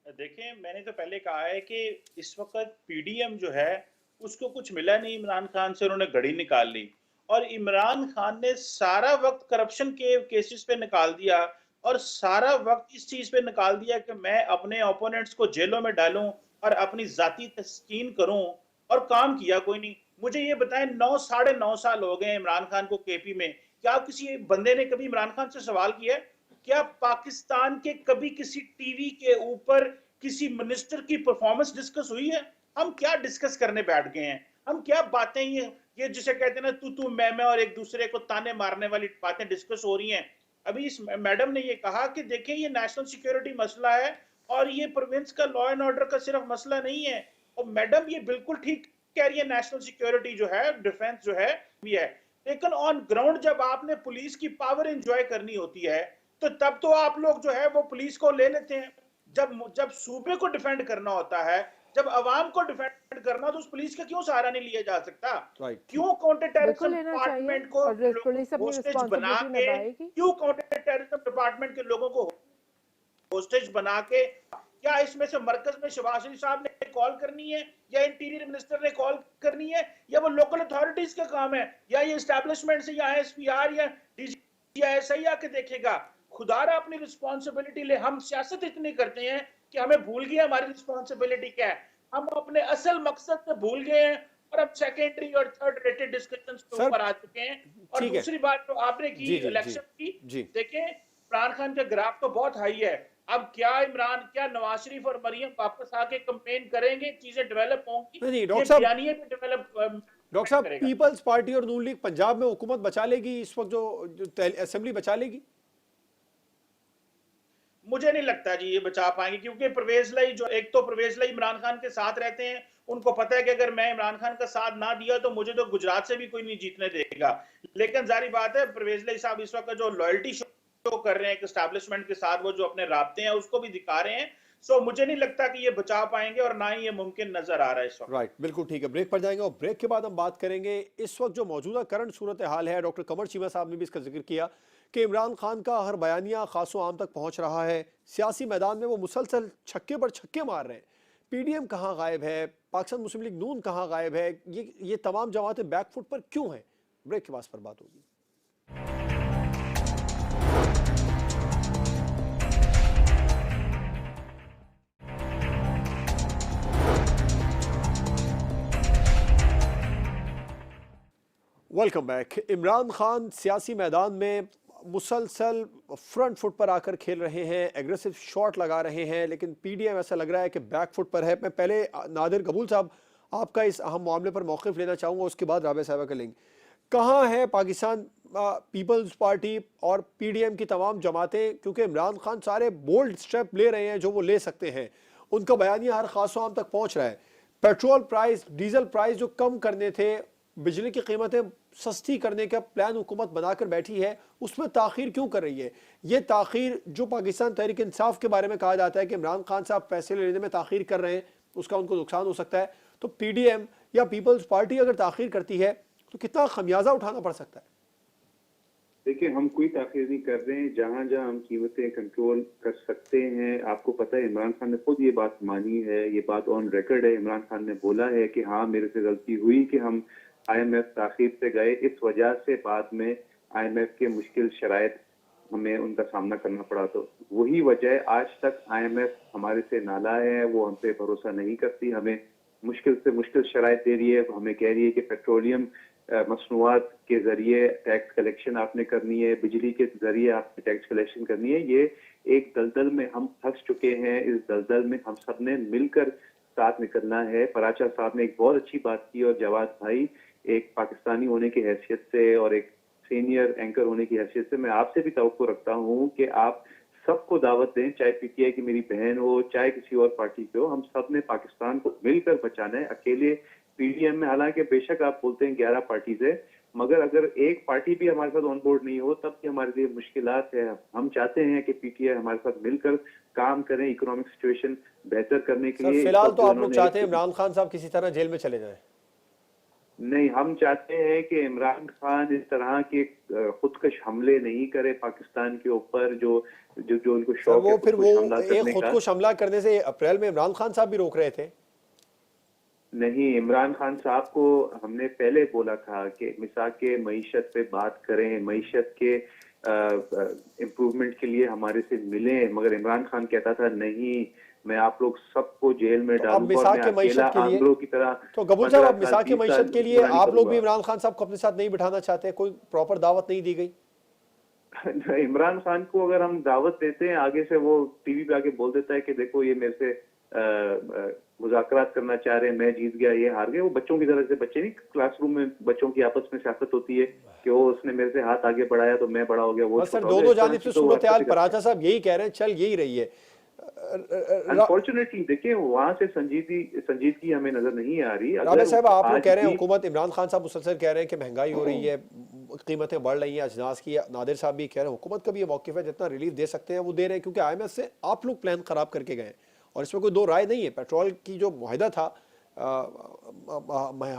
देखिए, मैंने तो पहले कहा है कि इस वक्त पीडीएम जो है उसको कुछ मिला नहीं इमरान खान से, उन्होंने घड़ी निकाल ली और इमरान खान ने सारा वक्त करप्शन के केसेस पे निकाल दिया और सारा वक्त इस चीज पे निकाल दिया कि मैं अपने ओपोनेंट्स को जेलों में डालूं और अपनी जाती तस्कीन करूं, और काम किया कोई नहीं। मुझे ये बताएं, 9-9.5 साल हो गए इमरान खान को केपी में, क्या किसी बंदे ने कभी इमरान खान से सवाल किया? क्या पाकिस्तान के कभी किसी टीवी के ऊपर किसी मिनिस्टर की परफॉर्मेंस डिस्कस हुई है? हम क्या डिस्कस करने बैठ गए हैं? हम क्या बातें ये जिसे कहते हैं ना तू मैं और एक दूसरे को ताने मारने वाली बातें डिस्कस हो रही हैं। अभी इस मैडम ने ये कहा कि देखिए ये नेशनल सिक्योरिटी मसला है और ये प्रोविंस का लॉ एंड ऑर्डर का सिर्फ मसला नहीं है। और मैडम ये बिल्कुल ठीक कह रही है, नेशनल सिक्योरिटी जो है, डिफेंस जो है भी है, लेकिन ऑन ग्राउंड जब आपने पुलिस की पावर एंजॉय करनी होती है तो तब तो आप लोग जो है वो पुलिस को ले लेते हैं। जब सूबे को डिफेंड करना होता है, जब अवाम को डिफेंड करना, तो उस पुलिस का क्यों सहारा नहीं लिया जा सकता? क्यों काउंटर टेररिज्म डिपार्टमेंट को होस्टेज बना के, क्यों काउंटर टेररिज्म डिपार्टमेंट के लोगों को होस्टेज बना के, क्या इसमें से मरकज में शहबाज शरीफ साहब ने कॉल करनी है या इंटीरियर मिनिस्टर ने कॉल करनी है या वो लोकल अथॉरिटीज का काम है या ये एस्टैब्लिशमेंट से या एसपीआर या डीजी या एसआई आके देखेगा? खुदारा अपनी रिस्पांसिबिलिटी ले। हम सियासत इतनी करते हैं कि हमें भूल गए हमारी रिस्पांसिबिलिटी क्या है। हम अपने असल मकसद से भूल गए हैं और अब सेकेंडरी और थर्ड रेटेड डिस्कशंस के ऊपर आ चुके हैं। और दूसरी बात तो आपने की इलेक्शन की, देखें इमरान खान का ग्राफ तो बहुत हाई है। अब क्या नवाज शरीफ और मरियम वापस आके कैंपेन करेंगे, चीजें डेवलप होंगी? नहीं, डॉक्टर साहब, पीपल्स पार्टी और नून लीग पंजाब में हुकूमत बचा लेगी इस वक्त, जो असेंबली बचा लेगी? मुझे नहीं लगता जी ये बचा पाएंगे, क्योंकि परवेज लाई जो, एक तो परवेज लाई इमरान खान के साथ रहते हैं, उनको पता है कि अगर मैं इमरान खान का साथ ना दिया तो मुझे तो गुजरात से भी कोई नहीं जीतने देगा। लेकिन जारी बात है, परवेज लाई साहब इस वक्त जो लॉयल्टी शो कर रहे हैं एक एस्टैब्लिशमेंट के साथ, वो जो अपने राब्ते हैं उसको भी दिखा रहे हैं। सो मुझे नहीं लगता कि ये बचा पाएंगे और ना ही ये मुमकिन नजर आ रहा है इस वक्त। राइट, बिल्कुल ठीक है। ब्रेक पर जाएंगे और ब्रेक के बाद हम बात करेंगे इस वक्त जो मौजूदा करंट सूरत हाल है। डॉक्टर कमर चीमा साहब ने भी इसका जिक्र किया कि इमरान खान का हर बयानिया खासो आम तक पहुंच रहा है, सियासी मैदान में वो मुसलसल छक्के पर छक्के मार रहे हैं। पीडीएम कहाँ गायब है, पाकिस्तान मुस्लिम लीग नून कहाँ गायब है, ये तमाम जमातें बैकफुट पर क्यों हैं? ब्रेक के बाद पर बात होगी। Welcome back. इमरान खान सियासी मैदान में मुसलसल फ्रंट फुट पर आकर खेल रहे हैं, एग्रेसिव शॉट लगा रहे हैं, लेकिन पीडीएम ऐसा लग रहा है कि बैक फुट पर है। मैं पहले नादिर कबूल साहब आपका इस अहम मामले पर मौक़िफ़ लेना चाहूँगा, उसके बाद राबे साहबा का लेंगे। कहाँ है पाकिस्तान पीपल्स पार्टी और पीडीएम की तमाम जमातें, क्योंकि इमरान खान सारे बोल्ड स्टेप ले रहे हैं जो वो ले सकते हैं, उनका बयानिया हर खास आम तक पहुँच रहा है। पेट्रोल प्राइस, डीजल प्राइस जो कम करने थे, बिजली की कीमतें सस्ती करने का प्लान हुकूमत बनाकर बैठी है, उसमें ताख़ीर क्यों कर रही है? ये ताख़ीर जो पाकिस्तान तहरीक इंसाफ के बारे में कहा जाता है कि इमरान खान साहब पैसे लेने में ताख़ीर कर रहे हैं, उसका उनको नुकसान हो सकता है, तो पीडीएम या पीपल्स पार्टी अगर ताख़ीर करती है तो कितना खमियाजा उठाना पड़ सकता है? देखिए, हम कोई ताख़ीर नहीं कर रहे हैं। जहाँ जहाँ हम कीमतें कंट्रोल कर सकते हैं, आपको पता है इमरान खान ने खुद ये बात मानी है, ये बात ऑन रिकॉर्ड है। इमरान खान ने बोला है कि हाँ, मेरे से गलती हुई कि हम IMF ताख़ीर से गए, इस वजह से बाद में IMF के मुश्किल शराइत हमें उनका सामना करना पड़ा। तो वही वजह है, आज तक IMF हमारे से नाला है, वो हम पे भरोसा नहीं करती, हमें मुश्किल से मुश्किल शराइत दे रही है। हमें कह रही है कि पेट्रोलियम मसनूआत के जरिए टैक्स कलेक्शन आपने करनी है, बिजली के जरिए आपने टैक्स कलेक्शन करनी है। ये एक दलदल में हम फंस चुके हैं। इस दलदल में हम सब ने मिलकर साथ निकलना है। पराचा साहब ने एक बहुत अच्छी बात की, और जवाद भाई एक पाकिस्तानी होने की हैसियत से और एक सीनियर एंकर होने की हैसियत से मैं आपसे भी तवक्को रखता हूँ कि आप सबको दावत दें, चाहे पीटीआई की मेरी बहन हो, चाहे किसी और पार्टी पे हो। हम सब ने पाकिस्तान को मिलकर बचाना है। अकेले पीडीएम में, हालांकि बेशक आप बोलते हैं 11 पार्टीज है, मगर अगर एक पार्टी भी हमारे साथ ऑन बोर्ड नहीं हो तब भी हमारे लिए मुश्किलात है। हम चाहते हैं कि पीटीआई हमारे साथ मिलकर काम करें, इकोनॉमिक सिचुएशन बेहतर करने के लिए। फिलहाल तो आप लोग चाहते हैं इमरान खान साहब किसी तरह जेल में चले जाएं? नहीं, हम चाहते हैं कि इमरान खान इस तरह के खुदकश हमले नहीं करे पाकिस्तान के ऊपर, जो जो जो उनको शौक है वो फिर वो हमला करने एक का। खुदकुश हमला करने से अप्रैल में इमरान खान साहब भी रोक रहे थे। नहीं, इमरान खान साहब को हमने पहले बोला था कि मिसाक के मईशत पे बात करें, मईशत के इम्प्रूवमेंट के लिए हमारे से मिलें, मगर इमरान खान कहता था नहीं, मैं आप लोग सबको जेल में डालूंगा और मैं अकेला आंध्रों की तरह। तो कबूल साहब, अब मिसाक की मईशत के लिए आप लोग भी इमरान खान साहब को अपने साथ नहीं बिठाना चाहते? कोई प्रॉपर दावत नहीं दी गई? इमरान खान को अगर हम दावत देते हैं, आगे से वो टीवी पे आके बोल देता है कि देखो ये मेरे से मुज़ाकरात करना चाह रहे हैं, मैं जीत गया, ये हार गए। वो बच्चों की तरह से, बच्चे नहीं क्लासरूम में बच्चों की आपस में सियासत होती है कि वो उसने मेरे से हाथ आगे बढ़ाया तो मैं बड़ा हो गया। वो सर, दोनों जानिब से सूरत हाल पराचा साहब यही कह रहे हैं, चल यही रही है। अनफॉर्चुनेटली देखिए, वहां से संजीदगी हमें नजर नहीं आ रही। राबे साहब, आप लोग कह रहे हैं हुकूमत, इमरान खान साहब मुसलसल कह रहे हैं कि महंगाई हो रही है, कीमतें बढ़ रही हैं अजनास की। नादिर साहब भी कह रहे हैं हुकूमत का भी ये मौक़िफ़ है, जितना रिलीफ दे सकते हैं वो दे रहे हैं, क्योंकि IMF से आप लोग प्लान ख़राब करके गए और इसमें कोई दो राय नहीं है। पेट्रोल की जो मुआहदा था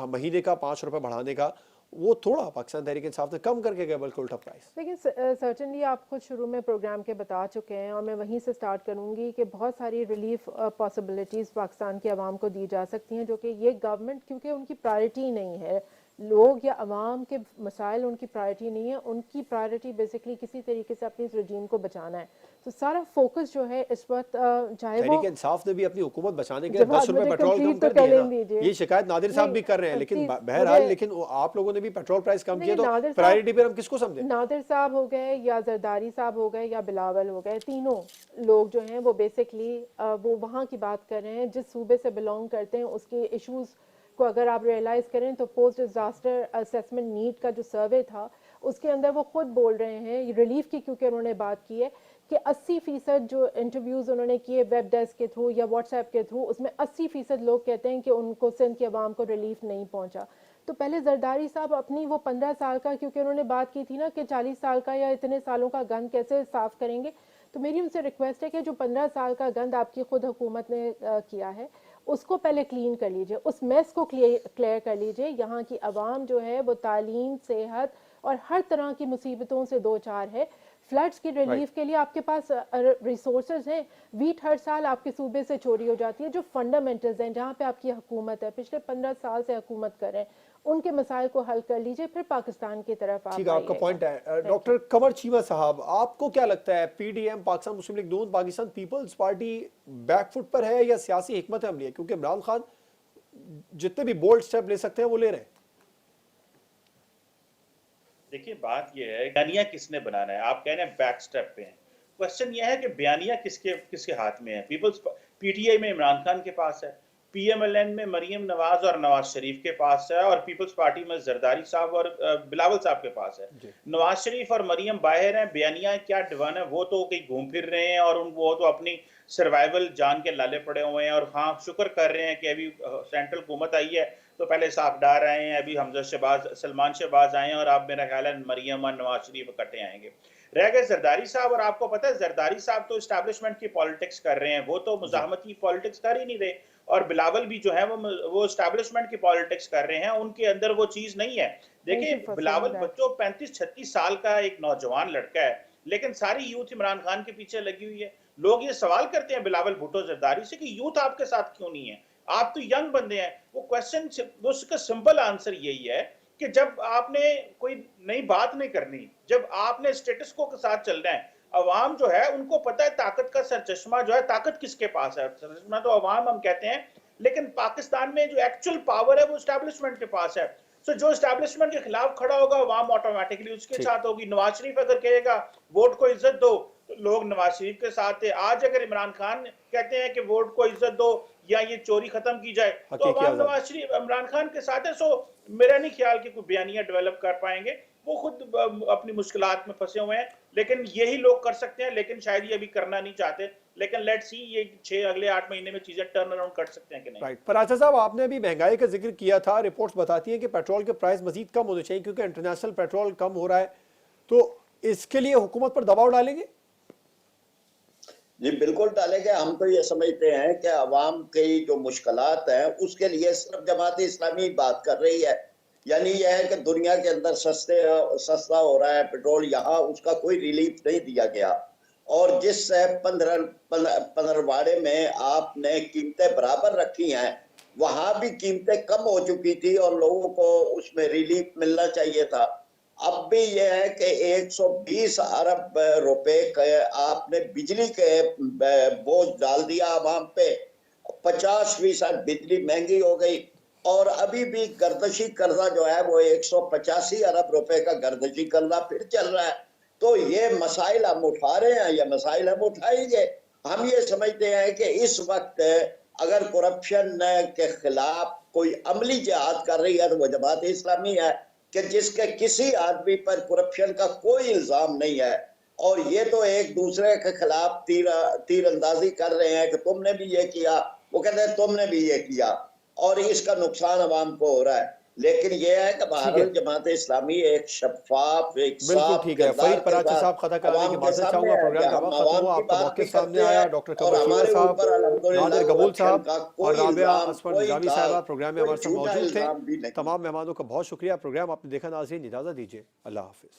महीने का 5 रुपये बढ़ाने का, वो थोड़ा पाकिस्तान तहरीक इंसाफ ने कम करके गए, बल्कि उल्टा प्राइस। लेकिन सर्टनली आप खुद शुरू में प्रोग्राम के बता चुके हैं, और मैं वहीं से स्टार्ट करूंगी कि बहुत सारी रिलीफ पॉसिबिलिटीज़ पाकिस्तान की आवाम को दी जा सकती हैं, जो कि ये गवर्नमेंट, क्योंकि उनकी प्रायोरिटी नहीं है, लोग या आवाम के मसाइल उनकी प्रायोरिटी नहीं है, उनकी प्रायोरिटी बेसिकली किसी तरीके से अपनी इस रजीम को बचाना है। तो सारा फोकस जो है इस वक्त, चाहे वो तहरीक इंसाफ ने भी अपनी हुकूमत बचाने के लिए 10 रुपए पेट्रोल कम तो कर दिए ना, दीजिए। ये शिकायत नादिर साहब भी कर रहे हैं, लेकिन बहरहाल लेकिन आप लोगों ने भी पेट्रोल प्राइस कम किए, तो प्रायोरिटी पर हम किसको समझें? नादिर साहब हो गए या जरदारी साहब हो गए या बिलावल हो गए, तीनों लोग जो हैं वो बेसिकली वो वहाँ की बात कर रहे हैं, जिस सूबे से बिलोंग करते हैं उसके इश्यूज को अगर आप रियलाइज़ करें तो पोस्ट डिजास्टर असेसमेंट नीड का जो सर्वे था उसके अंदर वो खुद बोल रहे हैं, रिलीफ की क्योंकि उन्होंने बात की है कि 80% जो इंटरव्यूज़ उन्होंने किए वेब डेस्क के थ्रू या व्हाट्सएप के थ्रू, उसमें 80% लोग कहते हैं कि उनको सिंध की आवाम को रिलीफ नहीं पहुंचा। तो पहले जरदारी साहब अपनी वो 15 साल का, क्योंकि उन्होंने बात की थी ना कि 40 साल का या इतने सालों का गंद कैसे साफ़ करेंगे, तो मेरी उनसे रिक्वेस्ट है कि जो 15 साल का गंद आपकी खुद हुकूमत ने किया है उसको पहले क्लीन कर लीजिए, उस मेस को क्लियर कर लीजिए। यहाँ की आवाम जो है वो तालीम, सेहत और हर तरह की मुसीबतों से दो चार है। फ्लड्स की रिलीफ के लिए आपके पास रिसोर्सेज हैं। वीट हर साल आपके सूबे से चोरी हो जाती है, जो फंडामेंटल्स हैं, जहाँ पे आपकी हुकूमत है, पिछले 15 साल से हुकूमत कर रहे हैं, उनके मसाइल को हल कर लीजिए, फिर पाकिस्तान की तरफ आप। ठीक है, आपका पॉइंट है। डॉक्टर कमर चीमा साहब, आपको क्या लगता है, पीडीएम, पाकिस्तान मुस्लिम लीग नून, पाकिस्तान पीपल्स पार्टी बैकफुट पर है या सियासी हिकमत अमली है? क्योंकि इमरान खान जितने भी बोल्ड स्टेप ले सकते हैं वो ले रहे हैं। देखिए बात ये है, बयानिया किसने बनाना है? आप कह रहे हैं बैक स्टेप पे हैं। क्वेश्चन ये है कि बयानिया किसके किसके हाथ में है? पीटीआई में इमरान खान के पास है, पीएमएलएन में मरियम नवाज और नवाज शरीफ के पास है, और पीपल्स पार्टी में जरदारी साहब और बिलावल साहब के पास है। नवाज शरीफ और मरियम बाहर हैं, बयानिया क्या डिवान है, वो तो कहीं घूम फिर रहे हैं और वो तो अपनी सर्वाइवल जान के लाले पड़े हुए हैं। और हाँ, शुक्र कर रहे हैं कि अभी सेंट्रल हुकूमत आई है, तो पहले साफडार आए हैं, अभी हमजा शहबाज, सलमान शहबाज आए हैं, और अब मेरा ख्याल है मरियम और नवाज शरीफ इकट्ठे आएंगे। रह गए जरदारी साहब, और आपको पता है जरदारी साहब तो एस्टैब्लिशमेंट की पॉलिटिक्स कर रहे हैं, वो तो मुजाहमत की पॉलिटिक्स कर ही नहीं रहे। और बिलावल भी जो है वो एस्टैब्लिशमेंट की पॉलिटिक्स कर रहे हैं, उनके अंदर वो चीज नहीं है। देखिए बिलावल बच्चों 35-36 साल का एक नौजवान लड़का है, लेकिन सारी यूथ इमरान खान के पीछे लगी हुई है। लोग ये सवाल करते हैं बिलावल भुट्टो जरदारी से कि यूथ आपके साथ क्यों नहीं है, आप तो यंग बंदे हैं। वो क्वेश्चन, उसका सिंपल आंसर यही है कि जब आपने कोई नई बात नहीं करनी, जब आपने स्टेटस को के साथ चलना है, अवाम जो है उनको पता है ताकत का सरचश्मा जो है, ताकत किसके पास है। सरचश्मा तो अवाम हम कहते हैं, लेकिन पाकिस्तान में जो एक्चुअल पावर है वो एस्टैब्लिशमेंट के पास है। सो जो एस्टैब्लिशमेंट के खिलाफ खड़ा होगा अवाम ऑटोमेटिकली उसके साथ होगी। नवाज शरीफ अगर कहेगा वोट को इज्जत दो, तो लोग नवाज शरीफ के साथ है। आज अगर इमरान खान कहते हैं कि वोट को इज्जत दो या ये चोरी खत्म की जाए, तो अवाम नवाज शरीफ इमरान खान के साथ है। सो मेरा नहीं ख्याल कि कोई बयानिया डेवलप कर पाएंगे, वो खुद अपनी मुश्किलात में फंसे हुए हैं, लेकिन यही लोग कर सकते हैं, लेकिन शायद ये अभी करना नहीं चाहते। लेकिन लेट्स सी ये अगले 8 महीने में चीजें टर्न अराउंड कर सकते हैं कि नहीं। राइट। पर आचा साहब, आपने अभी महंगाई का जिक्र किया था, रिपोर्ट्स बताती हैं कि पेट्रोल के प्राइस मजीद कम होने चाहिए क्योंकि इंटरनेशनल पेट्रोल कम हो रहा है, तो इसके लिए हुकूमत पर दबाव डालेंगे? जी बिल्कुल डालेंगे। हम तो ये समझते हैं कि अवाम की जो मुश्किलात हैं उसके लिए सिर्फ जमात इस्लामी बात कर रही है। यानी यह है कि दुनिया के अंदर सस्ता हो रहा है पेट्रोल, यहाँ उसका कोई रिलीफ नहीं दिया गया। और जिस 15वाड़े में आपने कीमतें बराबर रखी हैं, वहां भी कीमतें कम हो चुकी थी और लोगों को उसमें रिलीफ मिलना चाहिए था। अब भी यह है कि 120 अरब रुपए के आपने बिजली के बोझ डाल दिया आवाम पे, 50% बिजली महंगी हो गई, और अभी भी गर्दशी कर्जा जो है वो 185 अरब रुपए का गर्दशी कर्जा फिर चल रहा है। तो ये मसाइल हम उठा रहे हैं, ये मसाइल हम उठाएंगे। हम ये समझते हैं कि इस वक्त अगर करप्शन के खिलाफ कोई अमली जिहाद कर रही है तो वो जमात इस्लामी है, कि जिसके किसी आदमी पर करप्शन का कोई इल्जाम नहीं है। और ये तो एक दूसरे के खिलाफ तीर अंदाजी कर रहे हैं कि तुमने भी ये किया, वो कहते हैं तुमने भी ये किया, और इसका नुकसान अवाम को हो रहा है। लेकिन यह है कि भारत जमात इस्लामी एक शफाफ, एक बिल्कुल ठीक है। फरीद पराचा साहब, खता कराने की माजरत चाहूंगा, प्रोग्राम का वक्त खत्म हुआ, आपका मौके सामने आया। डॉक्टर कमर साहब, नादिर कबूल साहब और राबिया असफर निजामी साहबा प्रोग्राम में हमारे साथ मौजूद थे। तमाम मेहमानों का बहुत शुक्रिया। प्रोग्राम आपने देखा नाज़रीन, इजाजत दीजिए, अल्लाह हाफिज।